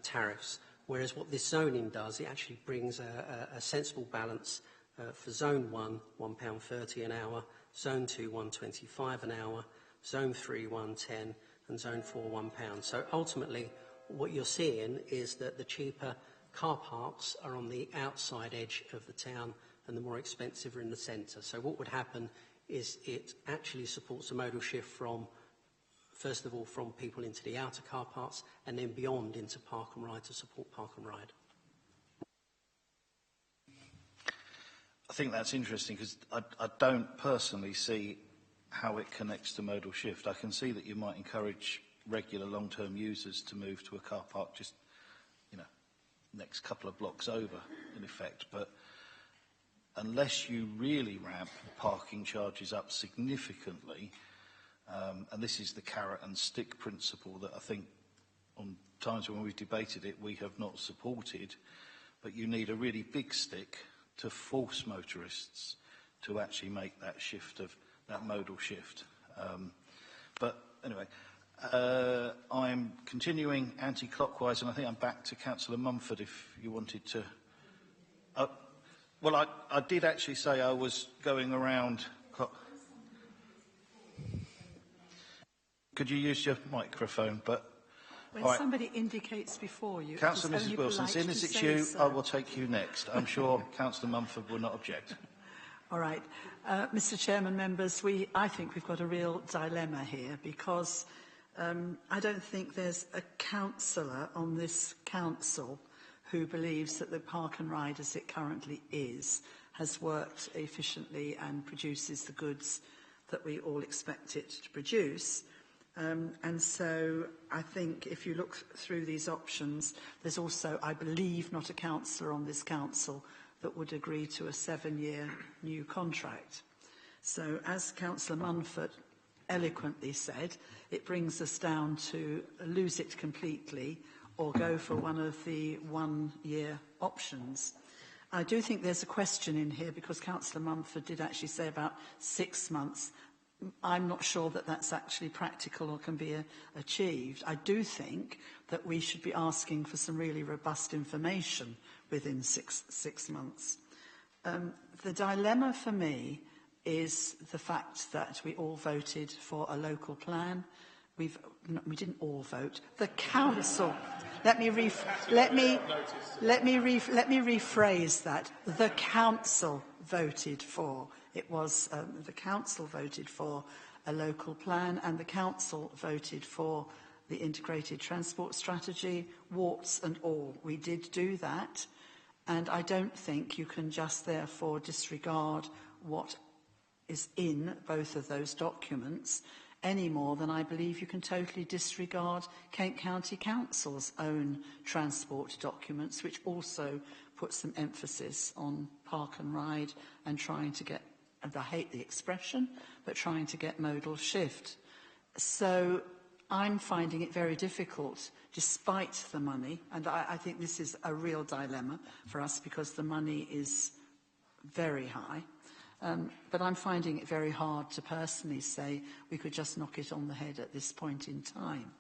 tariffs. Whereas what this zoning does, it actually brings a sensible balance for Zone 1, £1.30 an hour, Zone 2, £1.25 an hour, Zone 3, £1.10, and Zone 4, £1. So ultimately, what you're seeing is that the cheaper car parks are on the outside edge of the town and the more expensive are in the centre. So what would happen is it actually supports a modal shift from, first of all, from people into the outer car parks and then beyond into Park and Ride to support Park and Ride. I think that's interesting because I don't personally see how it connects to modal shift. I can see that you might encourage regular long-term users to move to a car park just, next couple of blocks over, in effect. But unless you really ramp parking charges up significantly, and this is the carrot and stick principle that I think on times when we've debated it we have not supported, but you need a really big stick to force motorists to actually make that shift of that modal shift. But anyway, I'm continuing anti-clockwise, and I think I'm back to Councillor Mumford if you wanted to. Well, I did actually say I was going around. Could you use your microphone? But when somebody indicates before you, Councillor Mrs Wilson, seeing as it's you, I will take you next. I'm sure Councillor Mumford will not object. All right. Mr Chairman, members, I think we've got a real dilemma here because I don't think there's a councillor on this council who believes that the Park and Ride as it currently is has worked efficiently and produces the goods that we all expect it to produce. And so I think if you look through these options, there's also, I believe, not a councillor on this council that would agree to a 7-year new contract. So as Councillor Munford eloquently said, it brings us down to lose it completely or go for one of the 1-year options. I do think there's a question in here because Councillor Mumford did actually say about 6 months. I'm not sure that that's actually practical or can be achieved. I do think that we should be asking for some really robust information within six months. The dilemma for me is the fact that we all voted for a local plan. We didn't all vote. The council. Let me rephrase that. The council voted for. It was the council voted for a local plan, and the council voted for the integrated transport strategy, warts and all. We did do that, and I don't think you can just therefore disregard what is in both of those documents any more than I believe you can totally disregard Kent County Council's own transport documents, which also put some emphasis on Park and Ride and trying to get, and I hate the expression, but trying to get modal shift. So I'm finding it very difficult, despite the money, and I think this is a real dilemma for us because the money is very high. But I'm finding it very hard to personally say we could just knock it on the head at this point in time.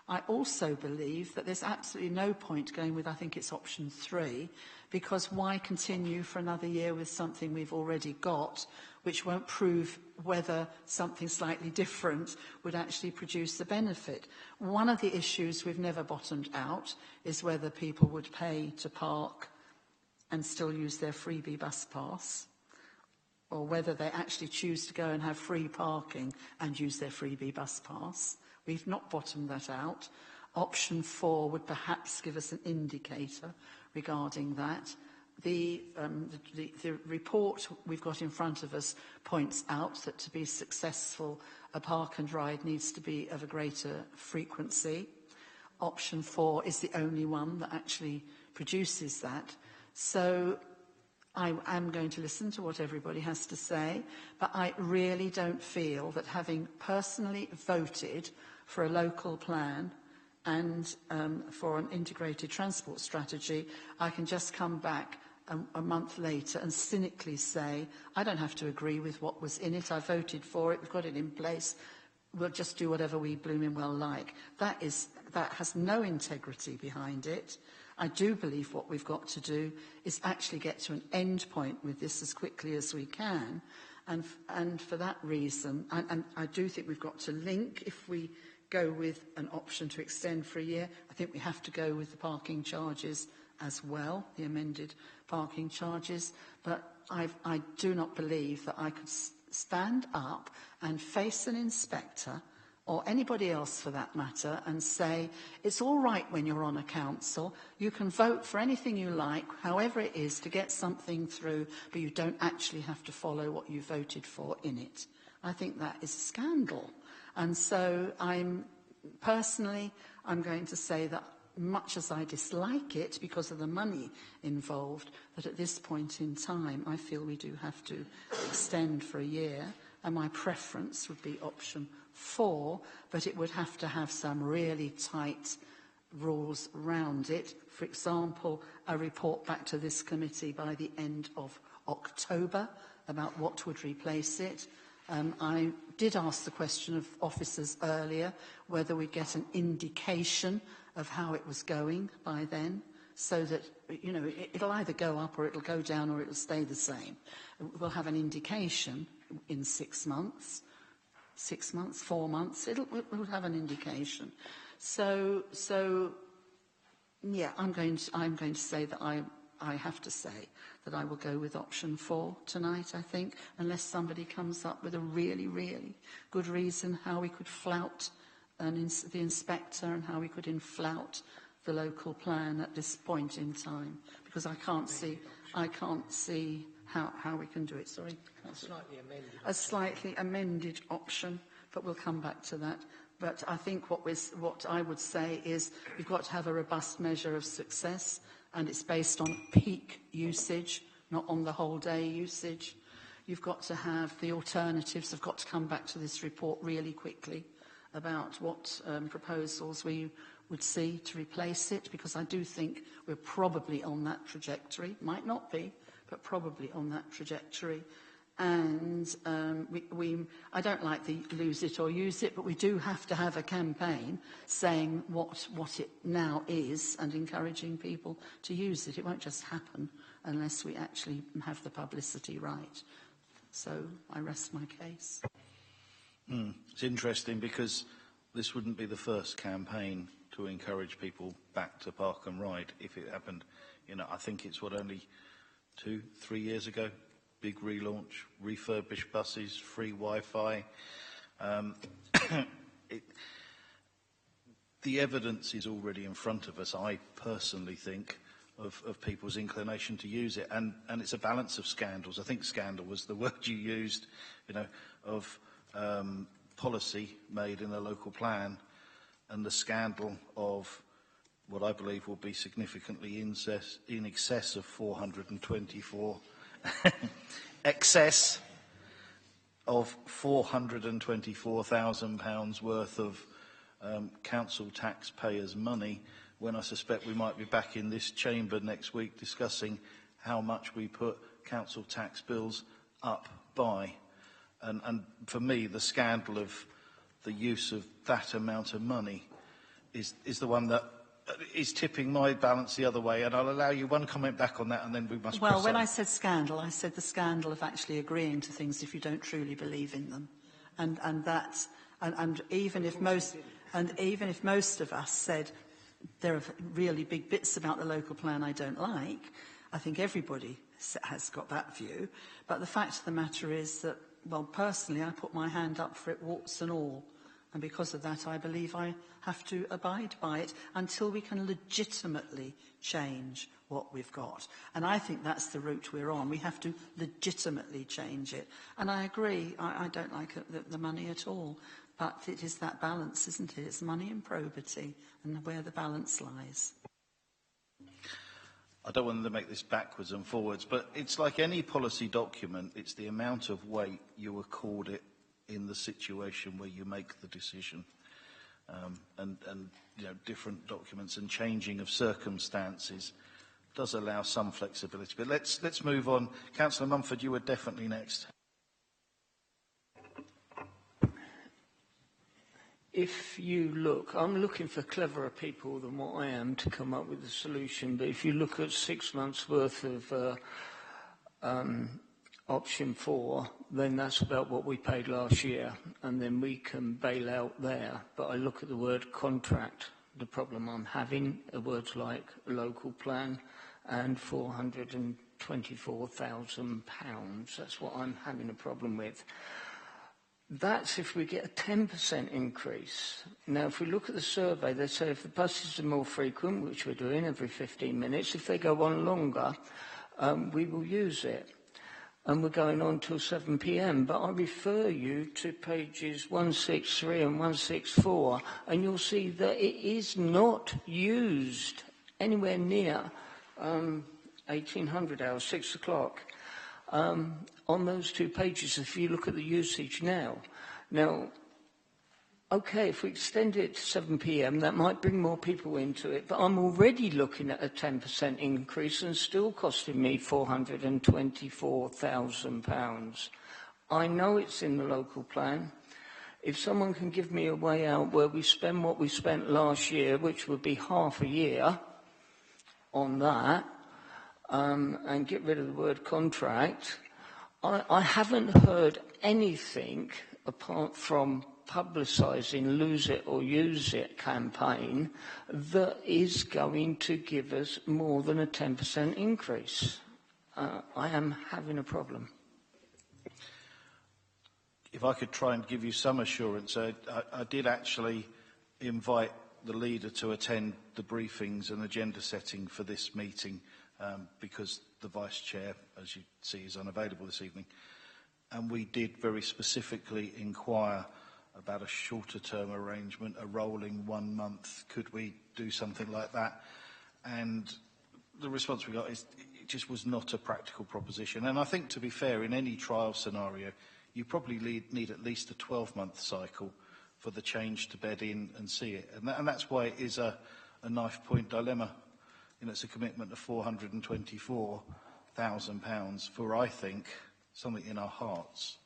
I also believe that there's absolutely no point going with, I think it's option 3, because why continue for another year with something we've already got, which won't prove whether something slightly different would actually produce the benefit. One of the issues we've never bottomed out is whether people would pay to park and still use their freebie bus pass, or whether they actually choose to go and have free parking and use their freebie bus pass. We've not bottomed that out. Option 4 would perhaps give us an indicator regarding that. The report we've got in front of us points out that to be successful, a Park and Ride needs to be of a greater frequency. Option 4 is the only one that actually produces that. So I am going to listen to what everybody has to say, but I really don't feel that having personally voted for a local plan and for an integrated transport strategy, I can just come back a month later and cynically say, I don't have to agree with what was in it, I voted for it, we've got it in place, we'll just do whatever we blooming well like. That has no integrity behind it. I do believe what we've got to do is actually get to an end point with this as quickly as we can. And for that reason, and I do think we've got to link, if we go with an option to extend for a year, I think we have to go with the parking charges as well, the amended parking charges. But I do not believe that I could stand up and face an inspector or anybody else for that matter and say, it's all right when you're on a council, you can vote for anything you like, however it is, to get something through, but you don't actually have to follow what you voted for in it. I think that is a scandal. And so I'm going to say that much as I dislike it because of the money involved, that at this point in time, I feel we do have to extend for a year, and my preference would be option 4, but it would have to have some really tight rules around it. For example, a report back to this committee by the end of October about what would replace it. I did ask the question of officers earlier whether we get an indication of how it was going by then, so that, you know, it'll either go up or it'll go down or it'll stay the same. We'll have an indication in 6 months, 4 months, we'll have an indication. So yeah, I'm going to say that I have to say that I will go with option 4 tonight, I think, unless somebody comes up with a really, really good reason how we could flout the inspector and how we could inflout the local plan at this point in time, because I can't see how we can do it. Sorry, a slightly amended option, but we'll come back to that. But I think what I would say is we've got to have a robust measure of success, and it's based on peak usage, not on the whole day usage. You've got to have the alternatives. I've got to come back to this report really quickly about what proposals we would see to replace it, because I do think we're probably on that trajectory. Might not be, but probably on that trajectory. And I don't like the lose it or use it, but we do have to have a campaign saying what it now is and encouraging people to use it. It won't just happen unless we actually have the publicity right. So I rest my case. It's interesting because this wouldn't be the first campaign to encourage people back to park and ride if it happened. You know, I think it's only 2-3 years ago. Big relaunch, refurbished buses, free Wi-Fi. The evidence is already in front of us, I personally think, of people's inclination to use it. And it's a balance of scandals. I think scandal was the word you used, you know, of policy made in a local plan, and the scandal of what I believe will be significantly in excess of 424 excess of £424,000 worth of council taxpayers' money, when I suspect we might be back in this chamber next week discussing how much we put council tax bills up by. And for me, the scandal of the use of that amount of money is the one that is tipping my balance the other way. And I'll allow you one comment back on that, and then we must Well, press when on. I said scandal, I said the scandal of actually agreeing to things if you don't truly believe in them. And even if most of us said there are really big bits about the local plan I don't like, I think everybody has got that view. But the fact of the matter is that, well, personally, I put my hand up for it, warts and all. And because of that, I believe I have to abide by it until we can legitimately change what we've got. And I think that's the route we're on. We have to legitimately change it. And I agree, I don't like the money at all. But it is that balance, isn't it? It's money and probity, and where the balance lies. I don't want to make this backwards and forwards, but it's like any policy document. It's the amount of weight you accord it in the situation where you make the decision. And you know, different documents and changing of circumstances does allow some flexibility. But let's move on. Councillor Mumford, you were definitely next. If you look, I'm looking for cleverer people than what I am to come up with a solution, but if you look at 6 months' worth of option 4, then that's about what we paid last year, and then we can bail out there. But I look at the word contract. The problem I'm having are words like local plan and £424,000. That's what I'm having a problem with. That's if we get a 10% increase. Now, if we look at the survey, they say if the buses are more frequent, which we're doing every 15 minutes, if they go on longer, we will use it. And we're going on till 7 p.m. But I refer you to pages 163 and 164, and you'll see that it is not used anywhere near 1800 hours, 6 o'clock. On those 2 pages, if you look at the usage now. Now, okay, if we extend it to 7 p.m, that might bring more people into it, but I'm already looking at a 10% increase and still costing me £424,000. I know it's in the local plan. If someone can give me a way out where we spend what we spent last year, which would be half a year on that, and get rid of the word contract, I haven't heard anything apart from publicising Lose It or Use It campaign that is going to give us more than a 10% increase. I am having a problem. If I could try and give you some assurance, I did actually invite the leader to attend the briefings and agenda setting for this meeting because the Vice Chair, as you see, is unavailable this evening. And we did very specifically inquire about a shorter term arrangement, a rolling 1 month. Could we do something like that? And the response we got is it just was not a practical proposition. And I think, to be fair, in any trial scenario, you probably need at least a 12-month cycle for the change to bed in and see it. And that's why it is a knife point dilemma. You know, it's a commitment of £424,000 for, I think, something in our hearts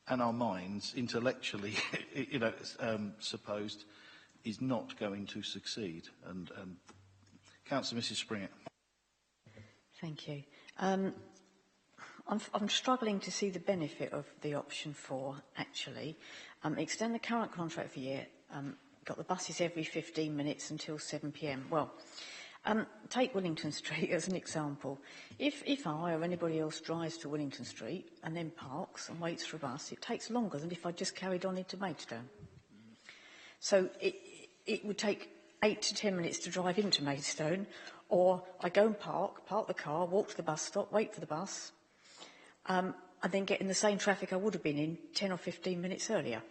and our minds, intellectually, supposed, is not going to succeed. And Councillor Mrs. Springett. Thank you. I'm struggling to see the benefit of the option 4, actually. Extend the current contract for a year, got the buses every 15 minutes until 7 p.m. Well, take Willington Street as an example. If I or anybody else drives to Willington Street and then parks and waits for a bus, it takes longer than if I just carried on into Maidstone. So it would take 8 to 10 minutes to drive into Maidstone, or I go and park the car, walk to the bus stop, wait for the bus, and then get in the same traffic I would have been in 10 or 15 minutes earlier.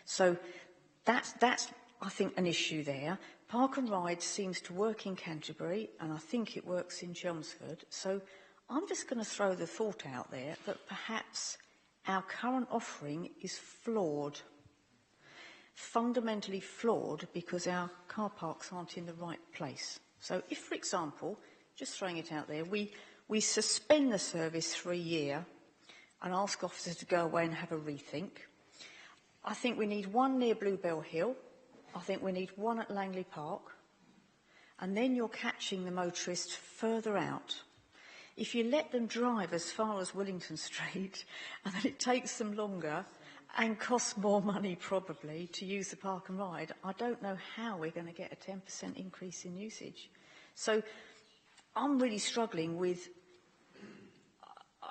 So that's I think, an issue there. Park and Ride seems to work in Canterbury, and I think it works in Chelmsford. So I'm just going to throw the thought out there that perhaps our current offering is flawed, fundamentally flawed, because our car parks aren't in the right place. So if, for example, just throwing it out there, we suspend the service for a year and ask officers to go away and have a rethink, I think we need one near Bluebell Hill. I think we need one at Langley Park, and then you're catching the motorists further out. If you let them drive as far as Willington Street, and then it takes them longer and costs more money probably to use the Park and Ride, I don't know how we're going to get a 10% increase in usage. So I'm really struggling with,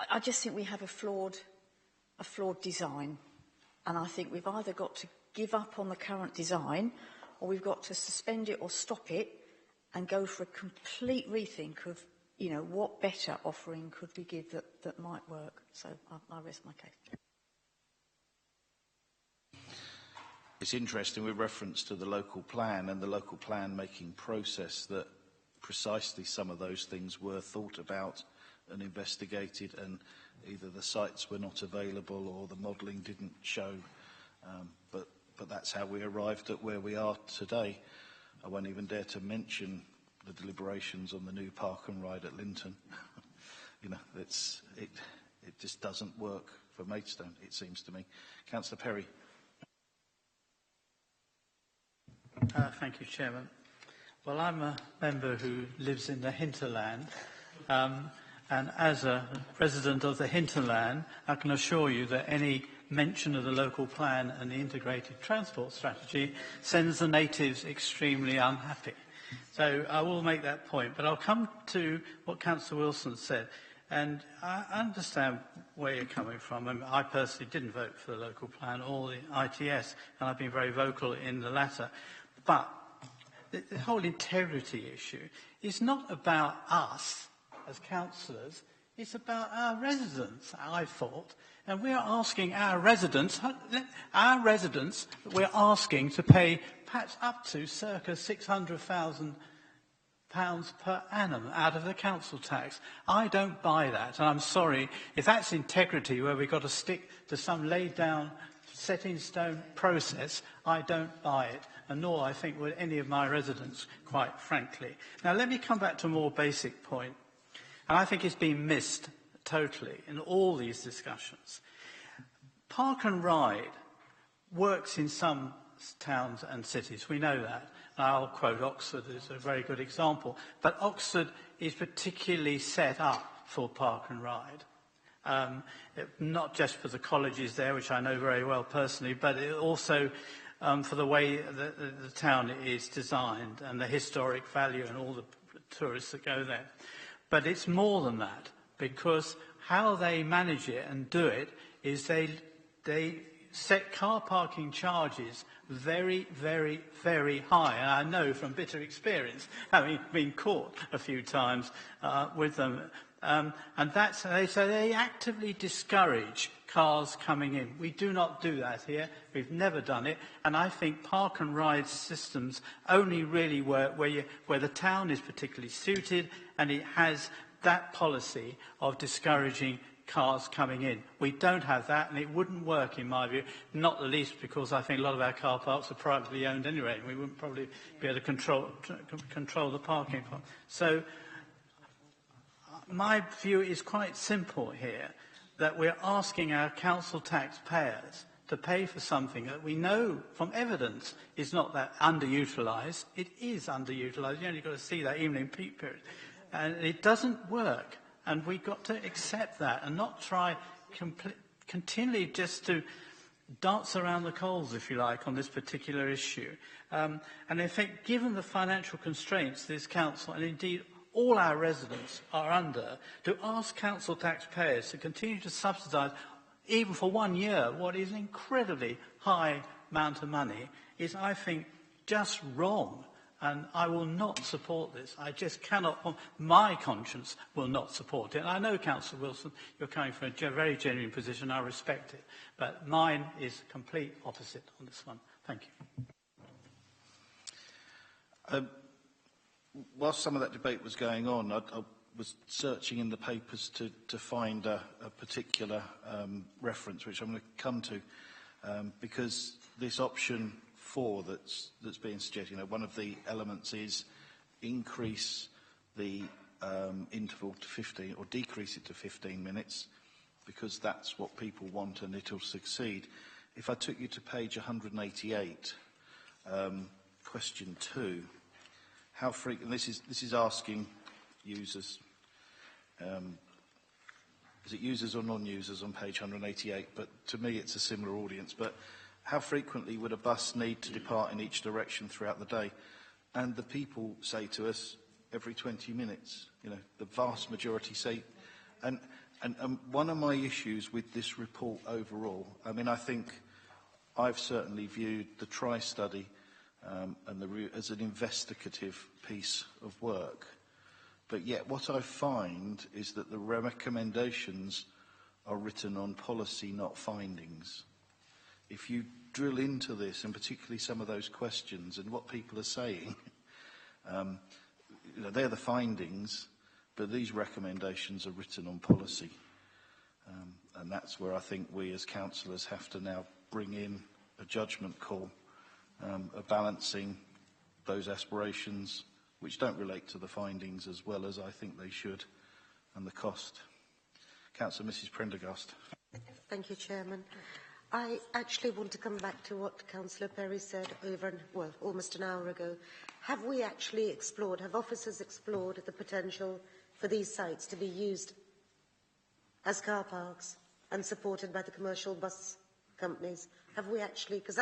I just think we have a flawed design, and I think we've either got to give up on the current design, or we've got to suspend it or stop it and go for a complete rethink of, what better offering could we give that might work. So I rest my case. It's interesting with reference to the local plan and the local plan making process that precisely some of those things were thought about and investigated, and either the sites were not available or the modelling didn't show. But that's how we arrived at where we are today. I won't even dare to mention the deliberations on the new park and ride at Linton. You know, it just doesn't work for Maidstone, it seems to me. Councillor Perry. Thank you, Chairman. Well, I'm a member who lives in the hinterland, and as a resident of the hinterland, I can assure you that any mention of the local plan and the integrated transport strategy sends the natives extremely unhappy. So I will make that point, but I'll come to what Councillor Wilson said. And I understand where you're coming from. I mean, I personally didn't vote for the local plan or the ITS, and I've been very vocal in the latter. But the whole integrity issue is not about us as councillors, it's about our residents, I thought. And we're asking our residents, we're asking to pay perhaps up to circa £600,000 per annum out of the council tax. I don't buy that, and I'm sorry, if that's integrity where we've got to stick to some laid down, set in stone process, I don't buy it, and nor I think would any of my residents, quite frankly. Now let me come back to a more basic point, and I think it's been missed totally in all these discussions. Park and ride works in some towns and cities, we know that. I'll quote Oxford as a very good example, but Oxford is particularly set up for park and ride. Not just for the colleges there, which I know very well personally, but also for the way the town is designed and the historic value and all the tourists that go there. But it's more than that, because how they manage it and do it is they set car parking charges very, very, very high. And I know from bitter experience, having been caught a few times with them. And they actively discourage cars coming in. We do not do that here. We've never done it. And I think park and ride systems only really work where the town is particularly suited and it has that policy of discouraging cars coming in. We don't have that, and it wouldn't work in my view, not the least because I think a lot of our car parks are privately owned anyway, and we wouldn't probably be able to control the parking. So my view is quite simple here, that we're asking our council taxpayers to pay for something that we know from evidence is not that underutilised. It is underutilised. You only got to see that even in peak period. And it doesn't work. And we've got to accept that and not try continually just to dance around the coals, if you like, on this particular issue. And I think, given the financial constraints this council, and indeed all our residents are under, to ask council taxpayers to continue to subsidise, even for 1 year, what is an incredibly high amount of money, is, I think, just wrong. And I will not support this. I just cannot, my conscience will not support it. And I know, Councillor Wilson, you're coming from a very genuine position. I respect it. But mine is complete opposite on this one. Thank you. Whilst some of that debate was going on, I was searching in the papers to find a particular reference, which I'm going to come to, because this option 4 that's being suggested, one of the elements is increase the interval to 15 or decrease it to 15 minutes because that's what people want and it'll succeed. If I took you to page 188, question 2, how frequent, this is asking users, is it users or non-users on page 188, but to me it's a similar audience, but how frequently would a bus need to depart in each direction throughout the day? And the people say to us, every 20 minutes. The vast majority say. And one of my issues with this report overall, I mean, I think I've certainly viewed the TRI study as an investigative piece of work. But yet what I find is that the recommendations are written on policy, not findings. If you drill into this, and particularly some of those questions and what people are saying, they're the findings, but these recommendations are written on policy. And that's where I think we as councillors have to now bring in a judgment call of balancing those aspirations which don't relate to the findings as well as I think they should, and the cost. Councillor Mrs Prendergast. Thank you, Chairman. I actually want to come back to what Councillor Perry said almost an hour ago. Have we actually explored, have officers explored the potential for these sites to be used as car parks and supported by the commercial bus companies? Have we actually, because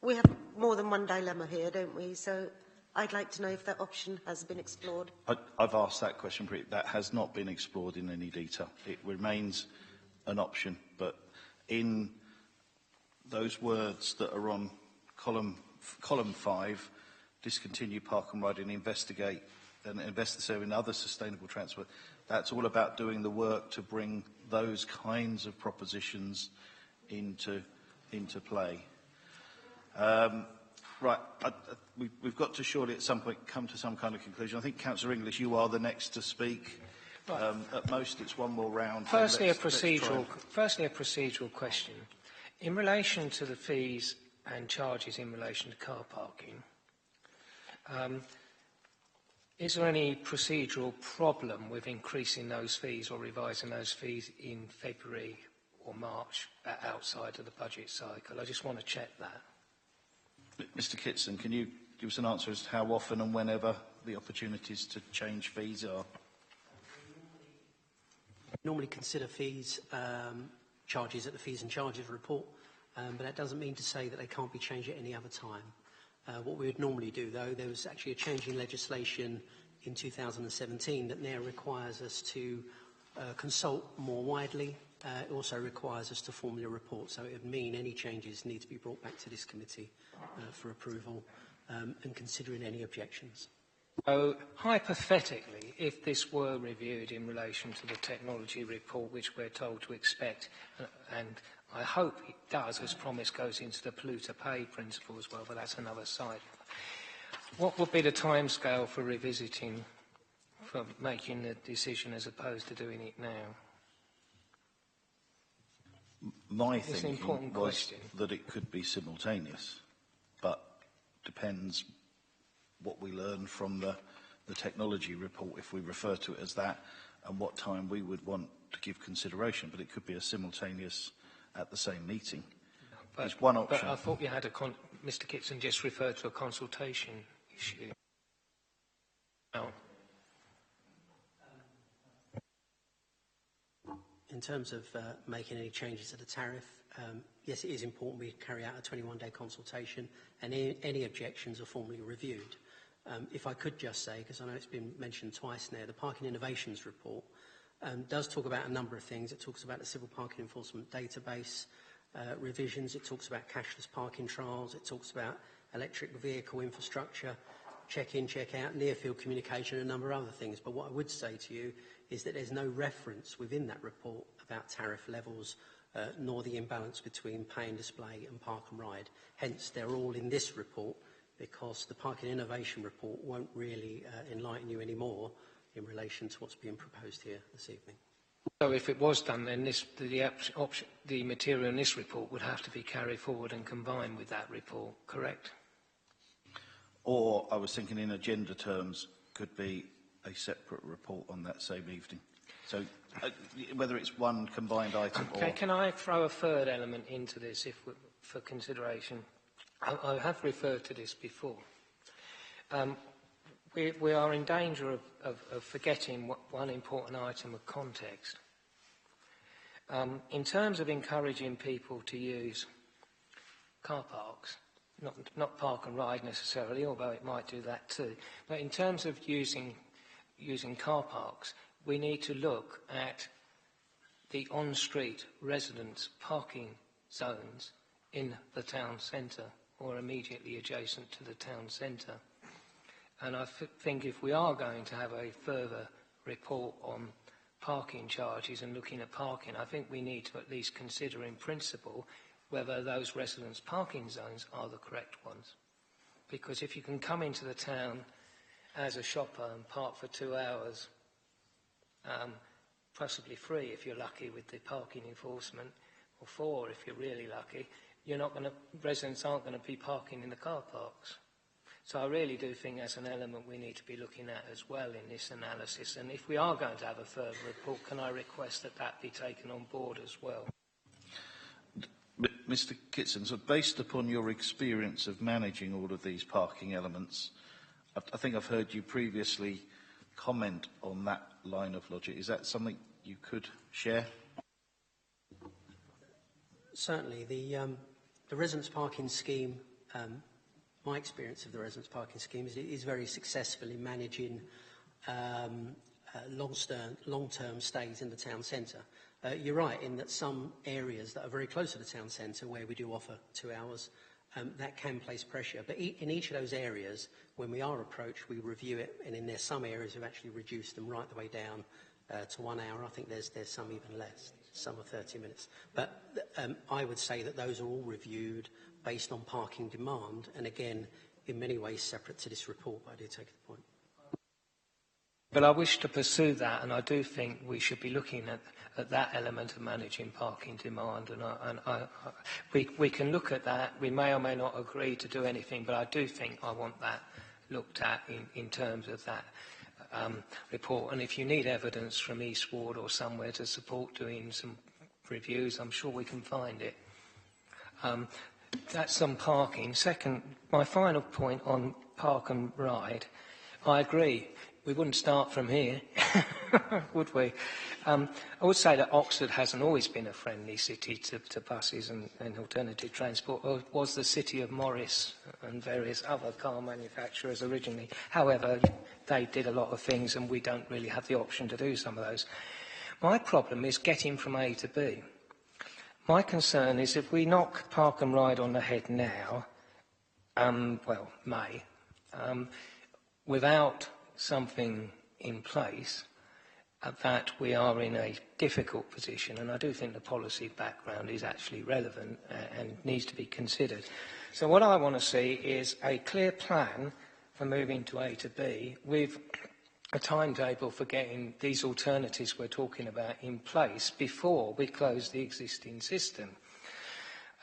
we have more than one dilemma here, don't we? So I'd like to know if that option has been explored. I've asked that question. That has not been explored in any detail. It remains an option, but in those words that are on column 5, discontinue park and ride and investigate in other sustainable transport, that's all about doing the work to bring those kinds of propositions into play. Right, we've got to surely at some point come to some kind of conclusion. I think, Councillor English, you are the next to speak. Right. At most, it's one more round. Firstly, a procedural question. In relation to the fees and charges in relation to car parking, is there any procedural problem with increasing those fees or revising those fees in February or March outside of the budget cycle? I just want to check that. Mr Kitson, can you give us an answer as to how often and whenever the opportunities to change fees are? Normally consider fees, charges at the fees and charges report, but that doesn't mean to say that they can't be changed at any other time. What we would normally do, though, there was actually a change in legislation in 2017 that now requires us to consult more widely. It also requires us to formally report, so it would mean any changes need to be brought back to this committee for approval and considering any objections. So, hypothetically, if this were reviewed in relation to the technology report, which we're told to expect, and I hope it does, as promised, goes into the polluter pay principle as well, but that's another side. What would be the timescale for revisiting, for making the decision as opposed to doing it now? My thinking was that it could be simultaneous, but depends what we learn from the technology report, if we refer to it as that, and what time we would want to give consideration. But it could be a simultaneous at the same meeting. It's one option. But I thought you had Mr Kitson just referred to a consultation issue. No. In terms of making any changes to the tariff, yes, it is important we carry out a 21-day consultation, and any objections are formally reviewed. If I could just say, because I know it's been mentioned twice now, the Parking Innovations Report does talk about a number of things. It talks about the Civil Parking Enforcement Database revisions. It talks about cashless parking trials. It talks about electric vehicle infrastructure, check-in, check-out, near-field communication, and a number of other things. But what I would say to you is that there's no reference within that report about tariff levels, nor the imbalance between pay and display and park and ride. Hence, they're all in this report, because the Parking Innovation Report won't really enlighten you anymore in relation to what's being proposed here this evening. So if it was done, then the material in this report would have to be carried forward and combined with that report, correct? Or, I was thinking in agenda terms, could be a separate report on that same evening. So, whether it's one combined item or... Can I throw a third element into this for consideration? I have referred to this before. We are in danger of forgetting one important item of context. In terms of encouraging people to use car parks, not park and ride necessarily, although it might do that too, but in terms of using car parks, we need to look at the on-street residents' parking zones in the town centre or immediately adjacent to the town centre. And I think if we are going to have a further report on parking charges and looking at parking, I think we need to at least consider in principle whether those residents' parking zones are the correct ones. Because if you can come into the town as a shopper and park for 2 hours, possibly free if you're lucky with the parking enforcement, or 4 if you're really lucky, residents aren't going to be parking in the car parks. So I really do think that's an element we need to be looking at as well in this analysis. And if we are going to have a further report, can I request that that be taken on board as well? Mr. Kitson, so based upon your experience of managing all of these parking elements, I think I've heard you previously comment on that line of logic. Is that something you could share? Certainly. The residence parking scheme, my experience of the residence parking scheme is very successful in managing long-term stays in the town centre. You're right in that some areas that are very close to the town centre, where we do offer 2 hours, that can place pressure. But in each of those areas, when we are approached, we review it, and in there some areas we've actually reduced them right the way down to 1 hour. I think there's some even less. Some are 30 minutes. But I would say that those are all reviewed based on parking demand, and again, in many ways separate to this report, but I do take the point. But I wish to pursue that, and I do think we should be looking at that element of managing parking demand. And we can look at that. We may or may not agree to do anything, but I do think I want that looked at in terms of that report. And if you need evidence from East Ward or somewhere to support doing some reviews, I'm sure we can find it. That's on parking. Second, my final point on park and ride, I agree. We wouldn't start from here, would we? I would say that Oxford hasn't always been a friendly city to buses and alternative transport. It was the city of Morris and various other car manufacturers originally. However, they did a lot of things and we don't really have the option to do some of those. My problem is getting from A to B. My concern is if we knock park and ride on the head now, without something in place, that we are in a difficult position, and I do think the policy background is actually relevant and needs to be considered. So what I want to see is a clear plan for moving to A to B with a timetable for getting these alternatives we're talking about in place before we close the existing system.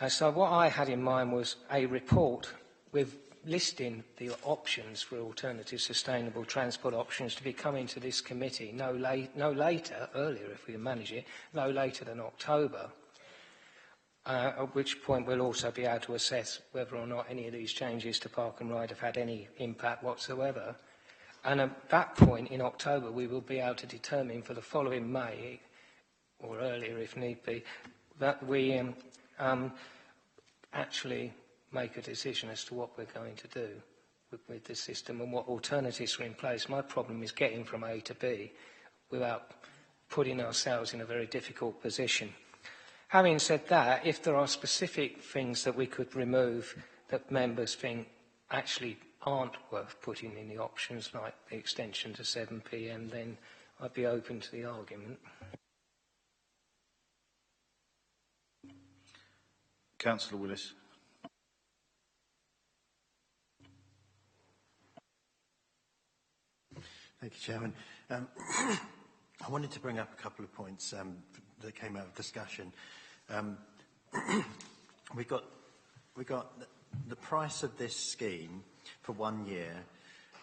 So what I had in mind was a report with listing the options for alternative sustainable transport options to be coming to this committee no later, earlier if we manage it, no later than October, at which point we'll also be able to assess whether or not any of these changes to park and ride have had any impact whatsoever. And at that point in October we will be able to determine for the following May, or earlier if need be, that we actually make a decision as to what we're going to do with this system and what alternatives are in place. My problem is getting from A to B without putting ourselves in a very difficult position. Having said that, if there are specific things that we could remove that members think actually aren't worth putting in the options, like the extension to 7 p.m, then I'd be open to the argument. Councillor Willis. Thank you, Chairman. I wanted to bring up a couple of points that came out of discussion. We got the price of this scheme for 1 year,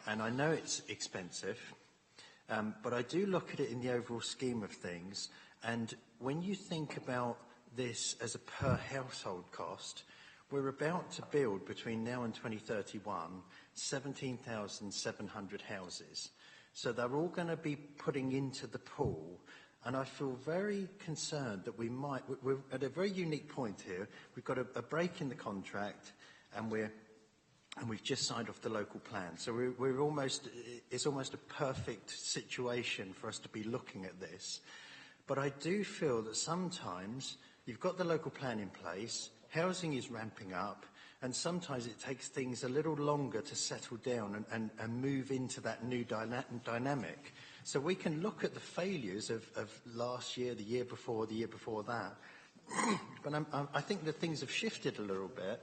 and I know it's expensive, but I do look at it in the overall scheme of things, and when you think about this as a per household cost, we're about to build between now and 2031 17,700 houses. So they're all going to be putting into the pool, and I feel very concerned that we're at a very unique point here. We've got a break in the contract, and we've just signed off the local plan. So it's almost a perfect situation for us to be looking at this. But I do feel that sometimes you've got the local plan in place, housing is ramping up, and sometimes it takes things a little longer to settle down and move into that new dynamic. So we can look at the failures of last year, the year before that. But I think that things have shifted a little bit,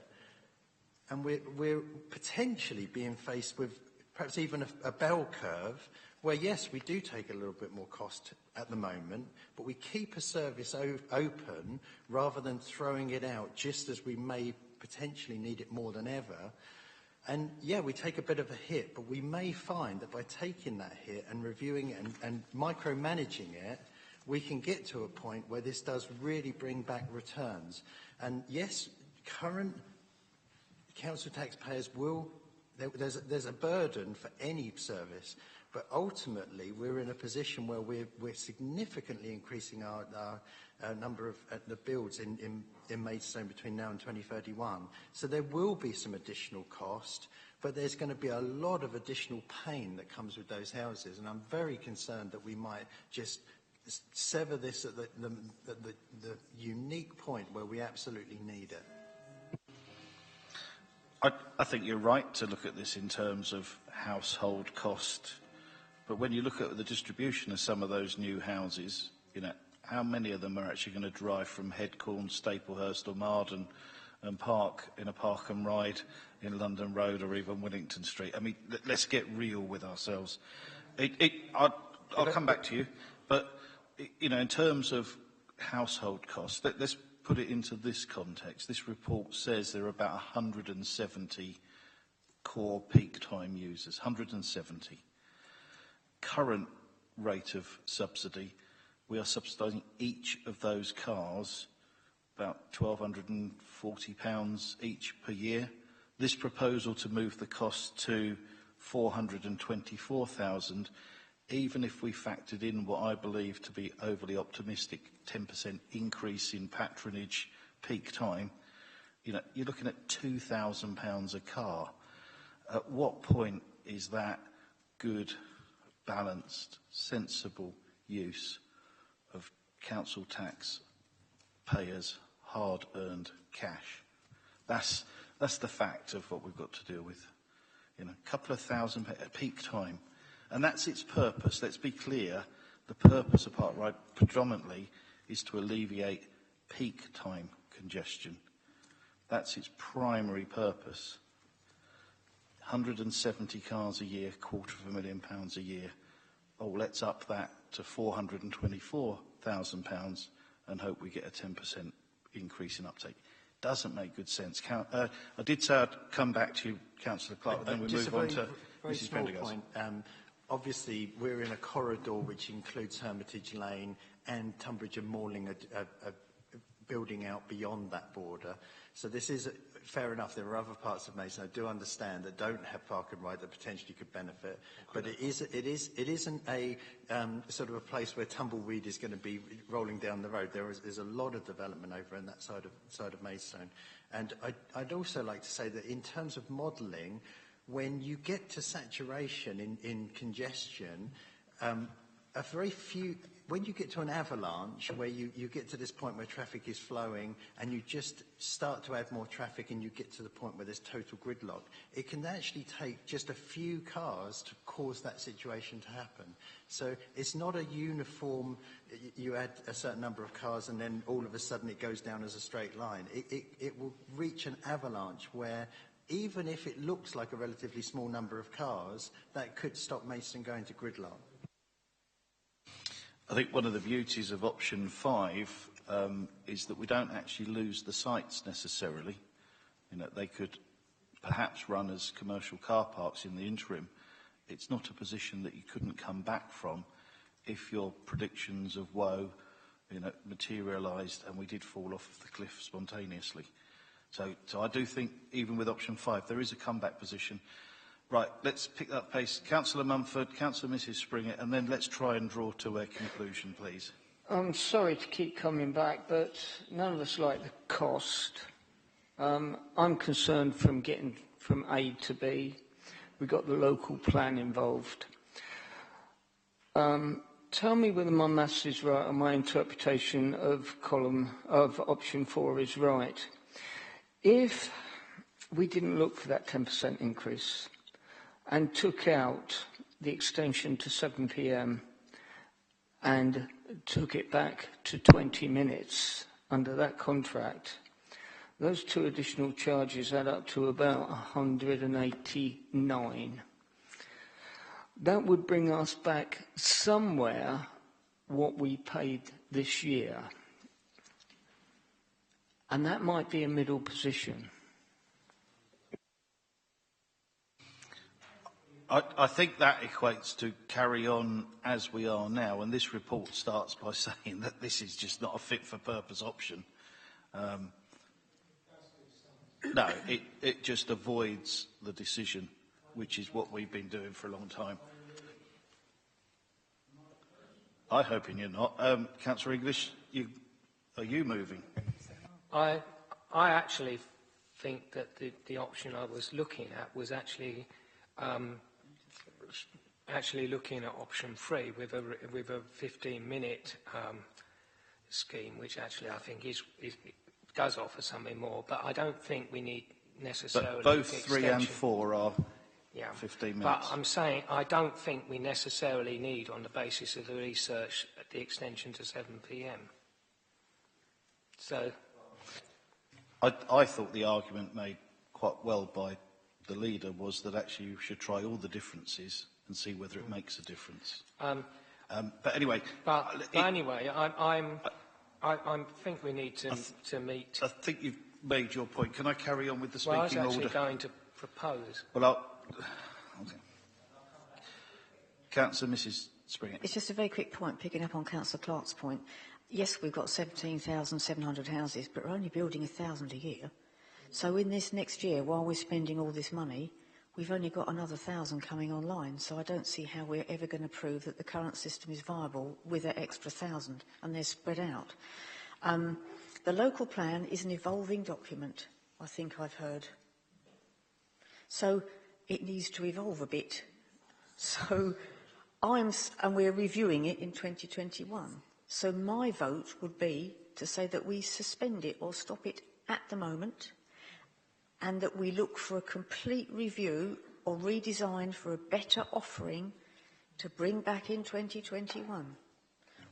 and we're potentially being faced with perhaps even a bell curve where, yes, we do take a little bit more cost at the moment, but we keep a service open rather than throwing it out just as we may potentially need it more than ever. And yeah, we take a bit of a hit, but we may find that by taking that hit and reviewing it and micromanaging it, we can get to a point where this does really bring back returns. And yes, current council taxpayers will, there's a burden for any service, but ultimately we're in a position where we're significantly increasing our number of the builds in Maidstone between now and 2031. So there will be some additional cost, but there's going to be a lot of additional pain that comes with those houses. And I'm very concerned that we might just sever this at the unique point where we absolutely need it. I think you're right to look at this in terms of household cost, but when you look at the distribution of some of those new houses, you know, how many of them are actually going to drive from Headcorn, Staplehurst or Marden and park in a park and ride in London Road or even Willington Street? I mean, let's get real with ourselves. I'll come back to you, but, you know, in terms of household costs, let's put it into this context. This report says there are about 170 core peak time users, 170. Current rate of subsidy, we are subsidising each of those cars about £1,240 each per year. This proposal to move the cost to £424,000, even if we factored in what I believe to be overly optimistic 10% increase in patronage peak time, you know, you're looking at £2,000 a car. At what point is that good, balanced, sensible use of council tax payers' hard-earned cash? That's the fact of what we've got to deal with. You know, a couple of thousand at peak time. And that's its purpose. Let's be clear. The purpose of Park Ride predominantly is to alleviate peak time congestion. That's its primary purpose. 170 cars a year, £250,000 a year. Oh, let's up that to £424,000 and hope we get a 10% increase in uptake. Doesn't make good sense. I did say I'd come back to you, Councillor Clark, but then we move on to Mrs. Prendergast. Obviously, we're in a corridor which includes Hermitage Lane and Tunbridge and Malling are building out beyond that border. So this is fair enough. There are other parts of Maidstone I do understand that don't have park and ride that potentially could benefit. But it isn't a sort of a place where tumbleweed is going to be rolling down the road. There's a lot of development over on that side of Maidstone. And I'd also like to say that in terms of modelling, when you get to saturation in congestion, when you get to an avalanche where you get to this point where traffic is flowing and you just start to add more traffic and you get to the point where there's total gridlock, it can actually take just a few cars to cause that situation to happen. So it's not a uniform, you add a certain number of cars and then all of a sudden it goes down as a straight line. It will reach an avalanche where even if it looks like a relatively small number of cars, that could stop Maidstone going to gridlock. I think one of the beauties of option 5 is that we don't actually lose the sites necessarily. You know, they could perhaps run as commercial car parks in the interim. It's not a position that you couldn't come back from if your predictions of woe, you know, materialised and we did fall off the cliff spontaneously. So I do think even with option 5 there is a comeback position. Right, let's pick that pace. Councillor Mumford, Councillor Mrs Springer, and then let's try and draw to a conclusion, please. I'm sorry to keep coming back, but none of us like the cost. I'm concerned from getting from A to B. We've got the local plan involved. Tell me whether my maths is right and my interpretation of option 4 is right. If we didn't look for that 10% increase and took out the extension to 7 p.m. and took it back to 20 minutes under that contract, those two additional charges add up to about 189. That would bring us back somewhere what we paid this year. And that might be a middle position. I think that equates to carry on as we are now, and this report starts by saying that this is just not a fit-for-purpose option. No, it just avoids the decision, which is what we've been doing for a long time. I'm hoping you're not. Councillor English, are you moving? I actually think that the option I was looking at was actually looking at option 3 with a 15-minute scheme, which actually I think does offer something more. But I don't think we need necessarily. But both 3 and 4 are 15 minutes. But I'm saying I don't think we necessarily need, on the basis of the research, the extension to 7 p.m. So. I thought the argument made quite well by the leader was that actually you should try all the differences and see whether it makes a difference. But anyway. But anyway, I think we need to meet. I think you've made your point. Can I carry on with the speaking order? Well, I was actually going to propose. Well, okay. Councillor Mrs. Springer. It's just a very quick point, picking up on Councillor Clark's point. Yes, we've got 17,700 houses, but we're only building 1,000 a year. So in this next year, while we're spending all this money, we've only got another 1,000 coming online. So I don't see how we're ever going to prove that the current system is viable with that extra 1,000, and they're spread out. The local plan is an evolving document, I think I've heard. So it needs to evolve a bit. So and we're reviewing it in 2021. So my vote would be to say that we suspend it or stop it at the moment, and that we look for a complete review or redesign for a better offering to bring back in 2021,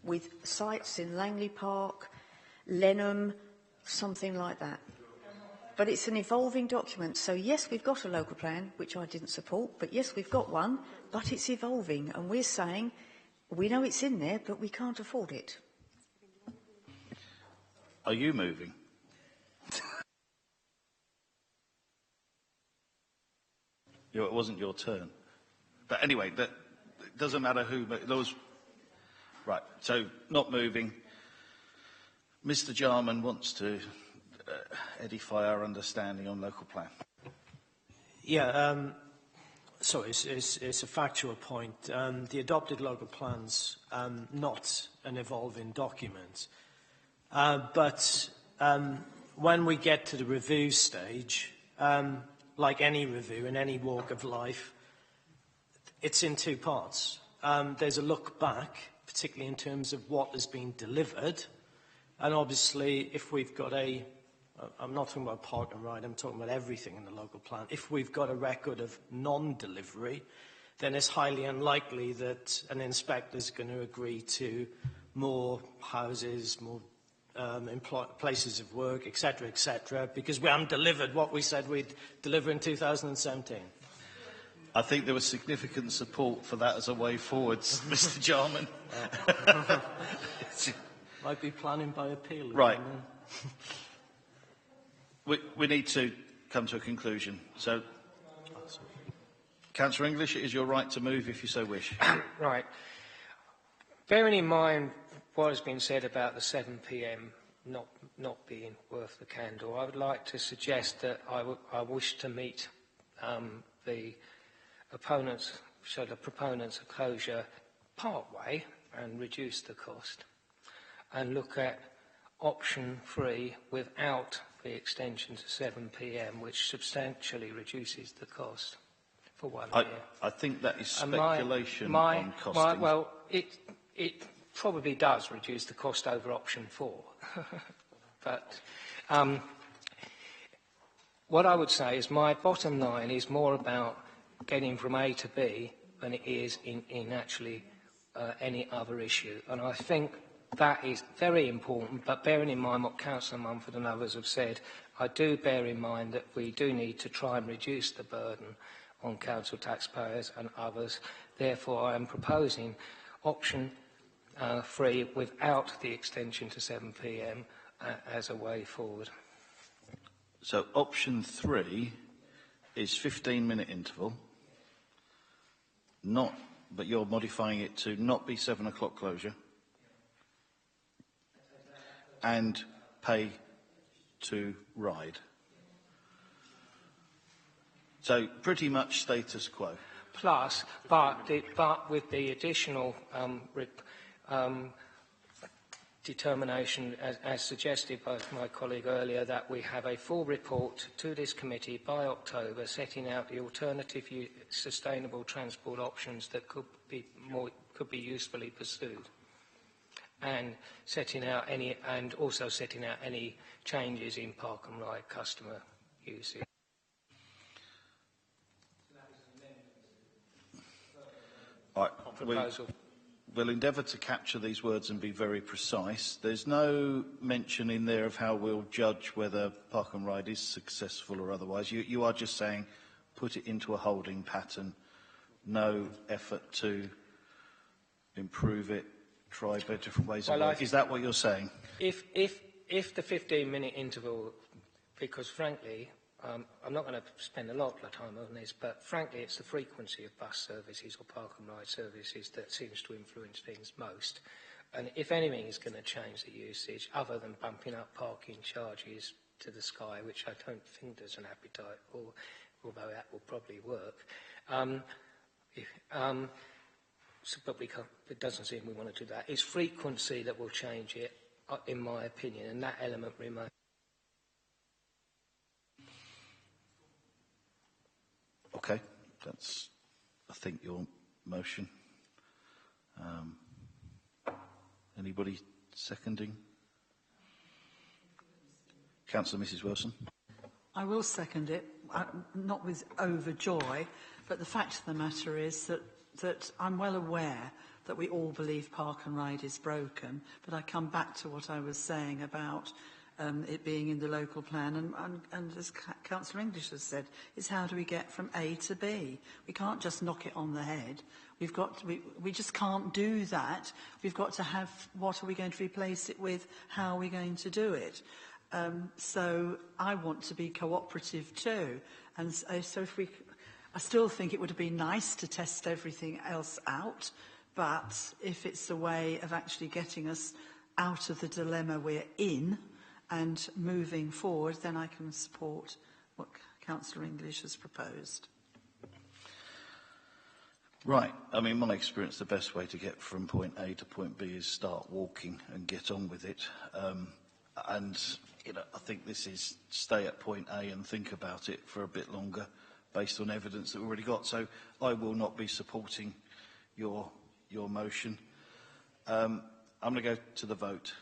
with sites in Langley Park, Lenham, something like that. But it's an evolving document. So yes, we've got a local plan, which I didn't support, but yes, we've got one, but it's evolving, and we're saying we know it's in there, but we can't afford it. Are you moving? It wasn't your turn. But anyway, it doesn't matter who. But those, right, so not moving. Mr. Jarman wants to edify our understanding on local plan. Yeah, so it's a factual point. The adopted local plan's not an evolving document. But when we get to the review stage, like any review in any walk of life, it's in two parts. There's a look back, particularly in terms of what has been delivered. And obviously, if we've got I'm not talking about park and ride, I'm talking about everything in the local plan. If we've got a record of non-delivery, then it's highly unlikely that an inspector is going to agree to more houses, more places of work, etc., because we haven't delivered what we said we'd deliver in 2017. I think there was significant support for that as a way forwards, Mr. Jarman. Might be planning by appeal. Right. We need to come to a conclusion. So, Councillor English, it is your right to move if you so wish. Right. Bearing in mind what has been said about the 7 p.m. not being worth the candle, I would like to suggest that I wish to meet the proponents of closure part way and reduce the cost, and look at option 3 without the extension to 7 p.m, which substantially reduces the cost for 1 year. I think that is speculation on costing. Well, it probably does reduce the cost over option 4. But what I would say is my bottom line is more about getting from A to B than it is in actually any other issue. And I think that is very important, but bearing in mind what Councillor Mumford and others have said, I do bear in mind that we do need to try and reduce the burden on council taxpayers and others. Therefore, I am proposing option 3 without the extension to 7 p.m. As a way forward. So option 3 is 15-minute interval, but you're modifying it to not be 7 o'clock closure and pay to ride. So pretty much status quo. Plus, but with the additional determination, as suggested by my colleague earlier, that we have a full report to this committee by October, setting out the alternative sustainable transport options that could be usefully pursued, and also setting out any changes in park and ride customer usage. All right. We'll endeavour to capture these words and be very precise. There's no mention in there of how we'll judge whether park and ride is successful or otherwise. You are just saying put it into a holding pattern, no effort to improve it, try different ways of working. Is that what you're saying? If the 15-minute interval, because frankly, I'm not going to spend a lot of time on this, but frankly, it's the frequency of bus services or park and ride services that seems to influence things most. And if anything is going to change the usage, other than bumping up parking charges to the sky, which I don't think there's an appetite for, although that will probably work, but it doesn't seem we want to do that. It's frequency that will change it, in my opinion, and that element remains. Okay, that's, I think, your motion. Anybody seconding? Councillor Mrs Wilson. I will second it, not with overjoy, but the fact of the matter is that I'm well aware that we all believe park and ride is broken, but I come back to what I was saying about it being in the local plan, and as Councillor English has said, is how do we get from A to B? We can't just knock it on the head. We just can't do that. We've got to have, what are we going to replace it with? How are we going to do it? So I want to be cooperative too. And so I still think it would have been nice to test everything else out, but if it's a way of actually getting us out of the dilemma we're in, and moving forward, then I can support what Councillor English has proposed. Right. I mean, my experience, the best way to get from point A to point B is start walking and get on with it. And, I think this is stay at point A and think about it for a bit longer based on evidence that we've already got. So I will not be supporting your motion. I'm going to go to the vote.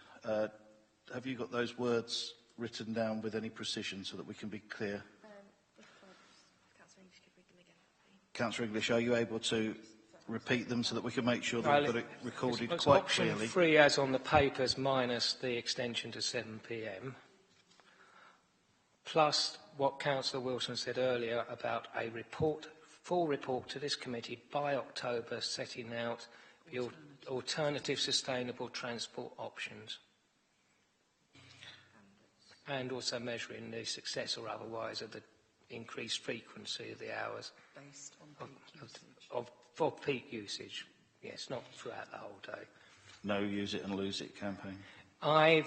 Have you got those words written down with any precision so that we can be clear? Councillor English, are you able to repeat them so that we can make sure that we've got it recorded quite clearly? Option 3, as on the papers, minus the extension to 7 p.m, plus what Councillor Wilson said earlier about a full report to this committee by October, setting out the alternative sustainable transport options. And also measuring the success or otherwise of the increased frequency of the hours based on for peak usage. Yes, not throughout the whole day. No use it and lose it campaign. I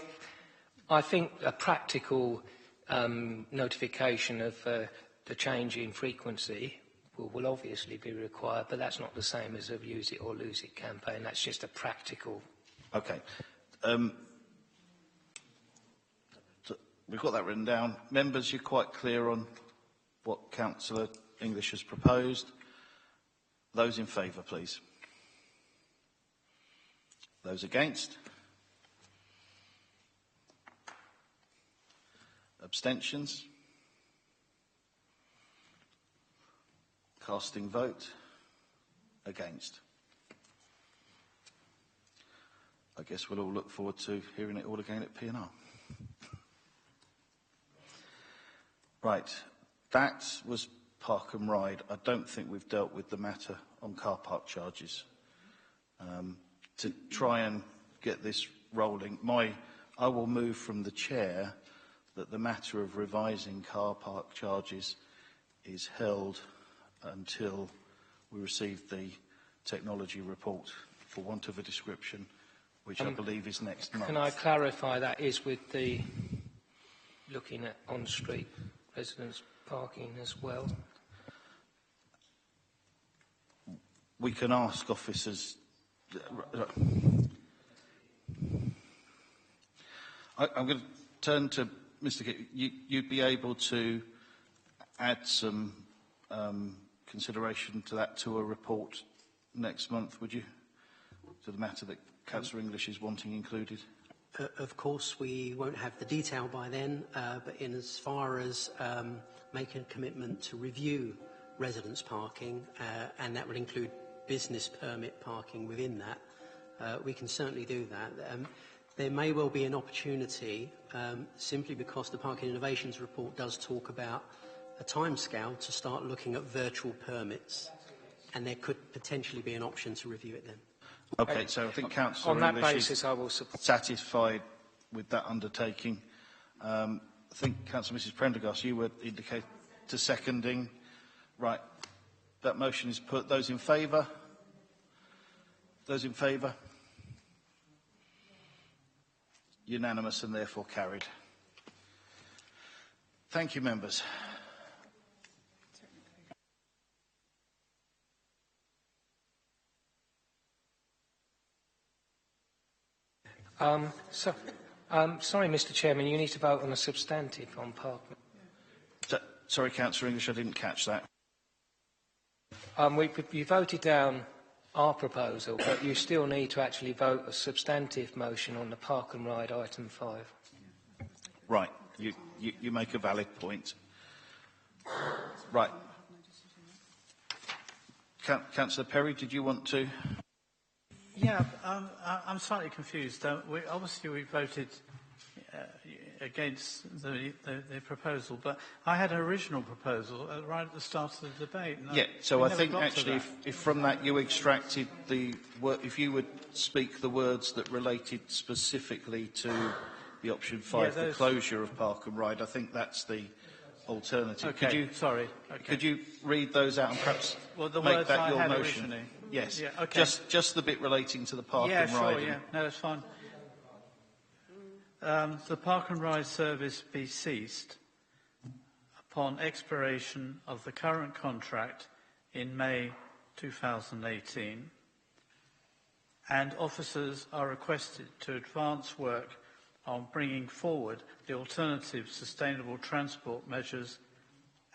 think a practical notification of the change in frequency will obviously be required, but that's not the same as a use it or lose it campaign. That's just a practical. Okay. We've got that written down. Members, you're quite clear on what Councillor English has proposed. Those in favour, please. Those against? Abstentions? Casting vote? Against? I guess we'll all look forward to hearing it all again at P&R. Right, that was park and ride. I don't think we've dealt with the matter on car park charges. To try and get this rolling, I will move from the chair that the matter of revising car park charges is held until we receive the technology report, for want of a description, which I believe is next month. Can I clarify that is with the looking at on-street residents parking as well? We can ask officers. I'm going to turn to Mr. Kidd. You'd be able to add some consideration to that, to a report next month, would you? To the matter that Councillor English is wanting included? Of course, we won't have the detail by then, but in as far as making a commitment to review residence parking, and that will include business permit parking within that, we can certainly do that. There may well be an opportunity, simply because the Parking Innovations report does talk about a timescale, to start looking at virtual permits, and there could potentially be an option to review it then. Okay, so I think Councillor on that English basis, is I will support. satisfied with that undertaking. I think Councillor Mrs Prendergast, you were indicated to seconding. Right, that motion is put. Those in favour? Those in favour? Unanimous and therefore carried. Thank you, members. Sorry, Mr. Chairman, you need to vote on a substantive on parking. Sorry, Councillor English, I didn't catch that. You voted down our proposal, but you still need to actually vote a substantive motion on the Park and Ride item 5. Right, you make a valid point. Right. Councillor Perry, did you want to? Yeah, I'm slightly confused. Obviously, we voted against the proposal, but I had an original proposal right at the start of the debate. And Yeah, so I think actually if from that you extracted if you would speak the words that related specifically to the option 5, the closure of Park and Ride, I think that's the alternative. Okay, sorry. Okay. Could you read those out and perhaps make that your motion? Originally. Yes. Yeah, okay. Just the bit relating to the Park and Ride. Yeah, sure, yeah. No, that's fine. The Park and Ride service be ceased upon expiration of the current contract in May 2018, and officers are requested to advance work on bringing forward the alternative sustainable transport measures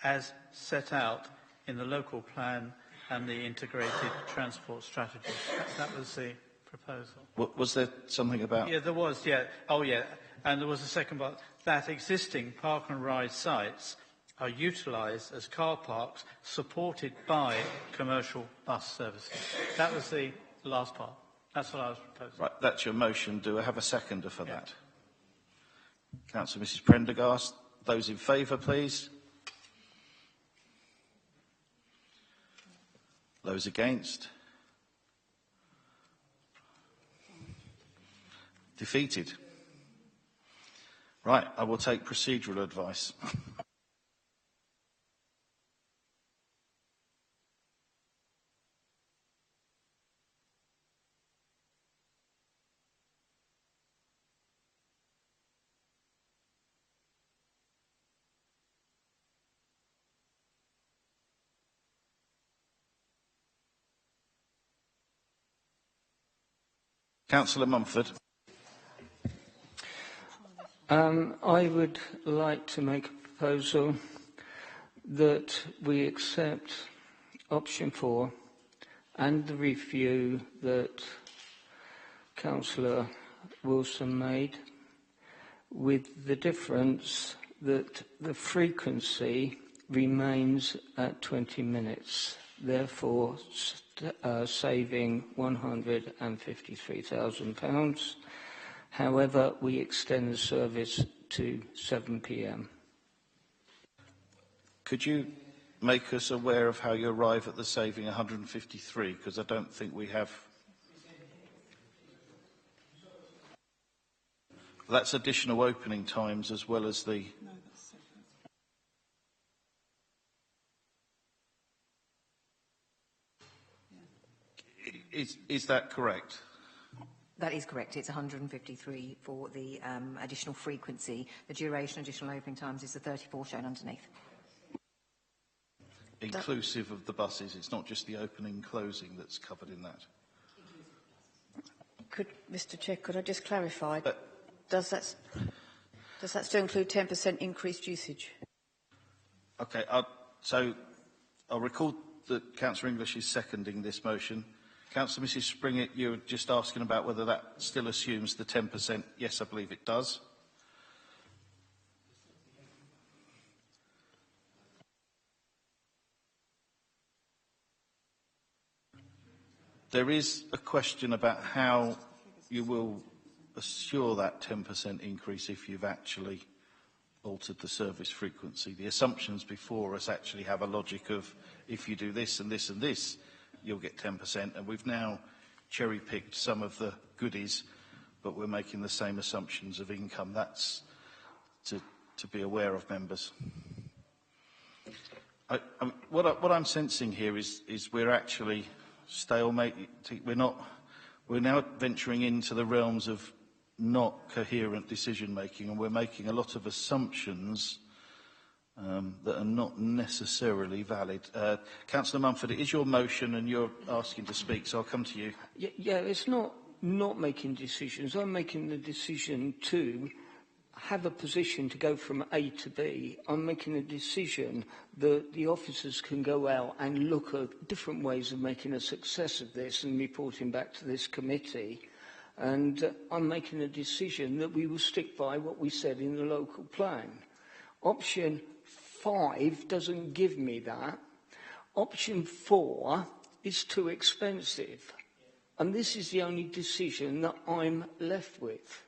as set out in the local plan and the integrated transport strategy. That was the proposal. Was there something about? Yeah, there was, yeah. Oh, yeah. And there was a second part. That existing Park and Ride sites are utilised as car parks supported by commercial bus services. That was the last part. That's what I was proposing. Right, that's your motion. Do I have a seconder for that? Councillor Mrs Prendergast. Those in favour, please. Those against? Defeated. Right, I will take procedural advice. Councillor Mumford. I would like to make a proposal that we accept option 4 and the review that Councillor Wilson made, with the difference that the frequency remains at 20 minutes, therefore saving £153,000. However, we extend the service to 7 p.m. Could you make us aware of how you arrive at the saving 153? Because I don't think we have. That's additional opening times as well as the. Is that correct? That is correct. It's 153 for the additional frequency. The duration, additional opening times is the 34 shown underneath. Inclusive of the buses. It's not just the opening and closing that's covered in that. Mr. Chair, could I just clarify? Does that still include 10% increased usage? Okay. So I'll record that Councillor English is seconding this motion. Councillor Mrs Springett, you were just asking about whether that still assumes the 10%. Yes, I believe it does. There is a question about how you will assure that 10% increase if you've actually altered the service frequency. The assumptions before us actually have a logic of if you do this and this and this, you'll get 10%, and we've now cherry-picked some of the goodies, but we're making the same assumptions of income. That's to be aware of, members. What I'm sensing here is we're actually stalemate. We're now venturing into the realms of not coherent decision-making, and we're making a lot of assumptions that are not necessarily valid. Councillor Mumford, it is your motion and you're asking to speak, so I'll come to you. Yeah, it's not making decisions. I'm making the decision to have a position to go from A to B. I'm making a decision that the officers can go out and look at different ways of making a success of this and reporting back to this committee. And I'm making a decision that we will stick by what we said in the local plan. Option 5 doesn't give me that. Option 4 is too expensive. And this is the only decision that I'm left with.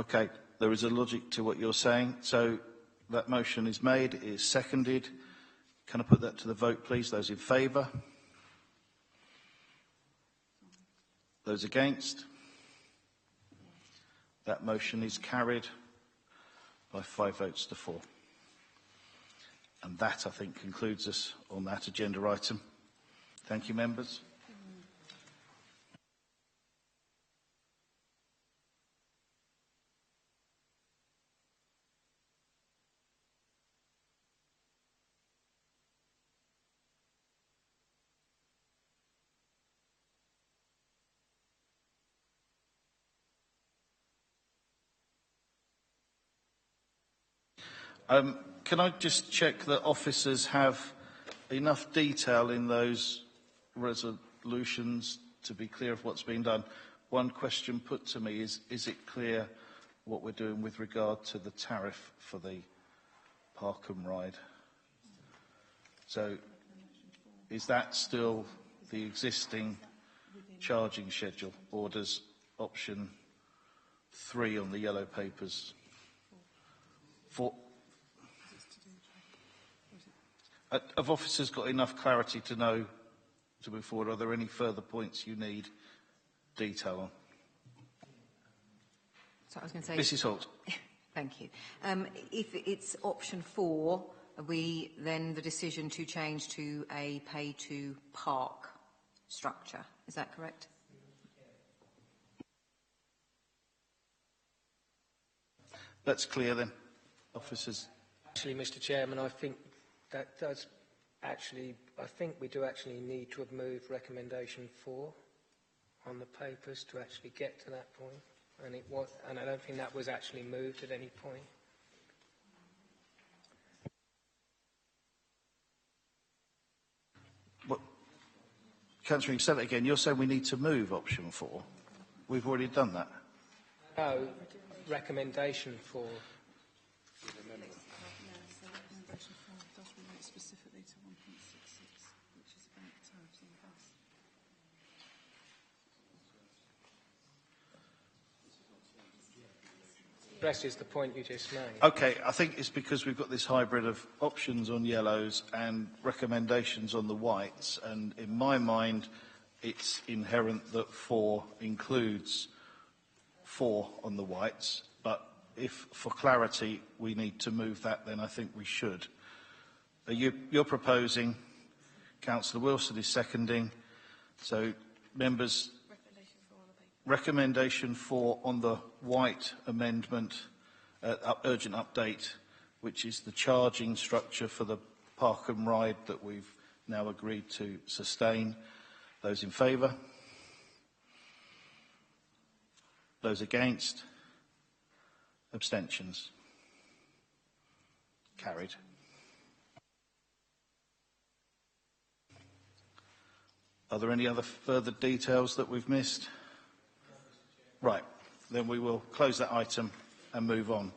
Okay, there is a logic to what you're saying. So that motion is made, it is seconded. Can I put that to the vote, please? Those in favour? Those against? That motion is carried by 5 votes to 4. And that, I think, concludes us on that agenda item. Thank you, members. Can I just check that officers have enough detail in those resolutions to be clear of what's being done? One question put to me is it clear what we're doing with regard to the tariff for the park and ride? So is that still the existing charging schedule, or does option 3 on the yellow papers? Have officers got enough clarity to know to move forward? Are there any further points you need detail on? So I was going to say, Mrs. Holt. Thank you. If it's option 4, then the decision to change to a pay-to-park structure. Is that correct? That's clear then, officers. Actually, Mr. Chairman, I think that does actually, I think we do actually need to have moved recommendation 4 on the papers to actually get to that point. And I don't think that was actually moved at any point. What, Councillor, you said it again. You're saying we need to move option 4. We've already done that. No, recommendation 4. Addresses the point you just made. Okay, I think it's because we've got this hybrid of options on yellows and recommendations on the whites, and in my mind it's inherent that 4 includes 4 on the whites, but if for clarity we need to move that, then I think we should. You're proposing, Councillor Wilson is seconding, So, members, recommendation 4 on the White amendment, urgent update, which is the charging structure for the park and ride that we've now agreed to sustain. Those in favour? Those against? Abstentions? Carried. Are there any other further details that we've missed? Right, then we will close that item and move on.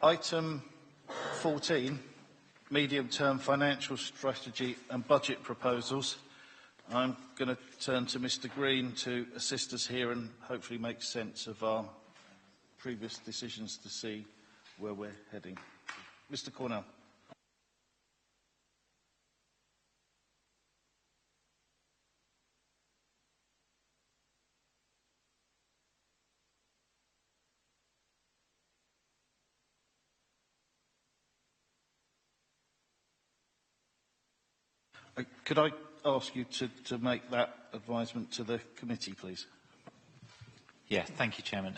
Item 14, medium-term financial strategy and budget proposals. I'm going to turn to Mr Green to assist us here and hopefully make sense of our previous decisions to see where we're heading. Mr Cornell. Could I ask you to make that advisement to the committee, please? Yeah, thank you, Chairman.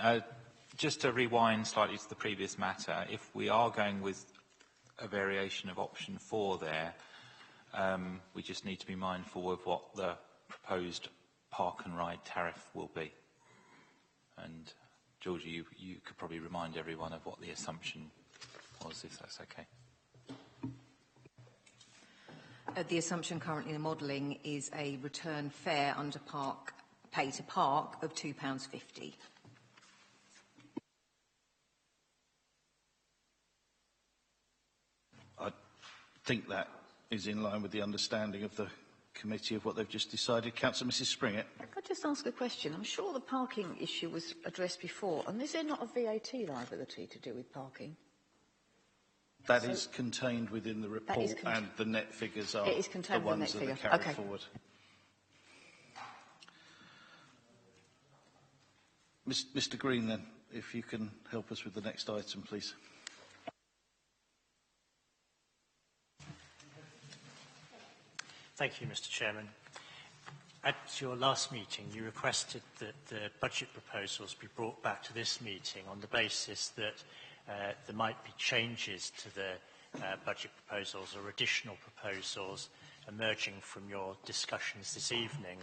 Just to rewind slightly to the previous matter, if we are going with a variation of option 4 there, we just need to be mindful of what the proposed park and ride tariff will be. And, Georgie, you could probably remind everyone of what the assumption was, if that's okay. The assumption currently in the modelling is a return fare under park, pay to park of £2.50. I think that is in line with the understanding of the committee of what they've just decided. Councillor Mrs Springett. Can I just ask a question? I'm sure the parking issue was addressed before, and is there not a VAT liability to do with parking? That is contained within the report, and the net figures are the ones that are carried forward. Mr Green, then, if you can help us with the next item, please. Thank you, Mr Chairman. At your last meeting, you requested that the budget proposals be brought back to this meeting on the basis that there might be changes to the budget proposals or additional proposals emerging from your discussions this evening.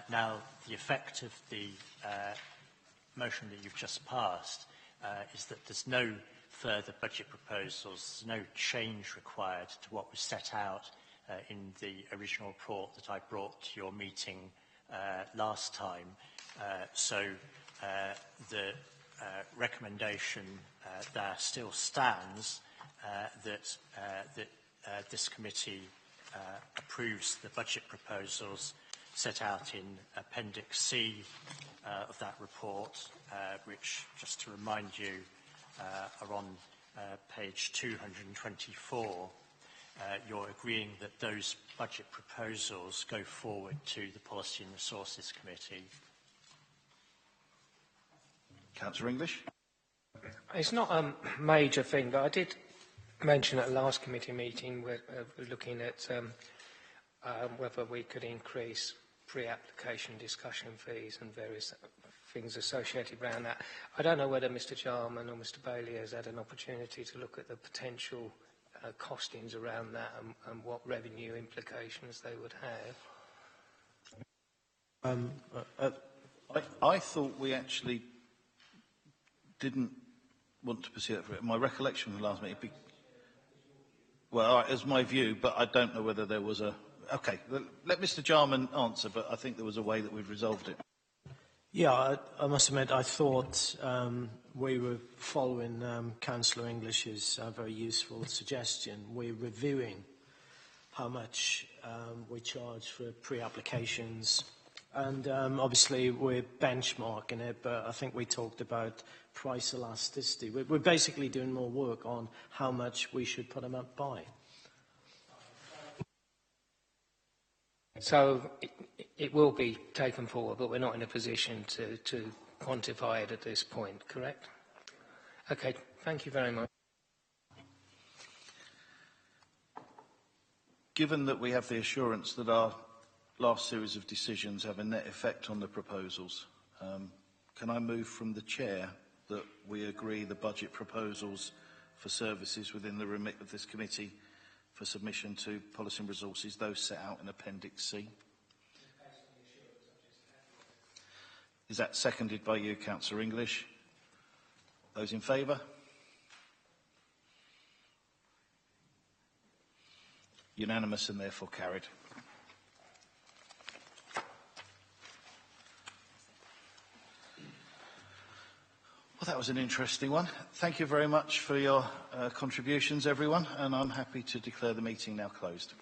Now, the effect of the motion that you've just passed is that there's no further budget proposals, there's no change required to what was set out in the original report that I brought to your meeting last time. So the recommendation there still stands that this committee approves the budget proposals set out in Appendix C of that report, which, just to remind you, are on page 224. You're agreeing that those budget proposals go forward to the Policy and Resources Committee. Councillor English. It's not a major thing, but I did mention at last committee meeting we're looking at whether we could increase pre-application discussion fees and various things associated around that. I don't know whether Mr Jarman or Mr Bailey has had an opportunity to look at the potential costings around that and what revenue implications they would have. I thought we actually didn't want to pursue that for it. My recollection from the last meeting, well, it was my view, but I don't know whether there was a... Okay, let Mr Jarman answer, but I think there was a way that we've resolved it. Yeah, I must admit, I thought we were following Councillor English's very useful suggestion. We're reviewing how much we charge for pre-applications And obviously we're benchmarking it, but I think we talked about price elasticity. We're basically doing more work on how much we should put them up by. So it will be taken forward, but we're not in a position to quantify it at this point, correct? Okay, thank you very much. Given that we have the assurance that our last series of decisions have a net effect on the proposals, can I move from the Chair that we agree the budget proposals for services within the remit of this committee for submission to Policy and Resources, those set out in Appendix C? Is that seconded by you, Councillor English? Those in favour? Unanimous and therefore carried. Well, that was an interesting one. Thank you very much for your contributions, everyone, and I'm happy to declare the meeting now closed.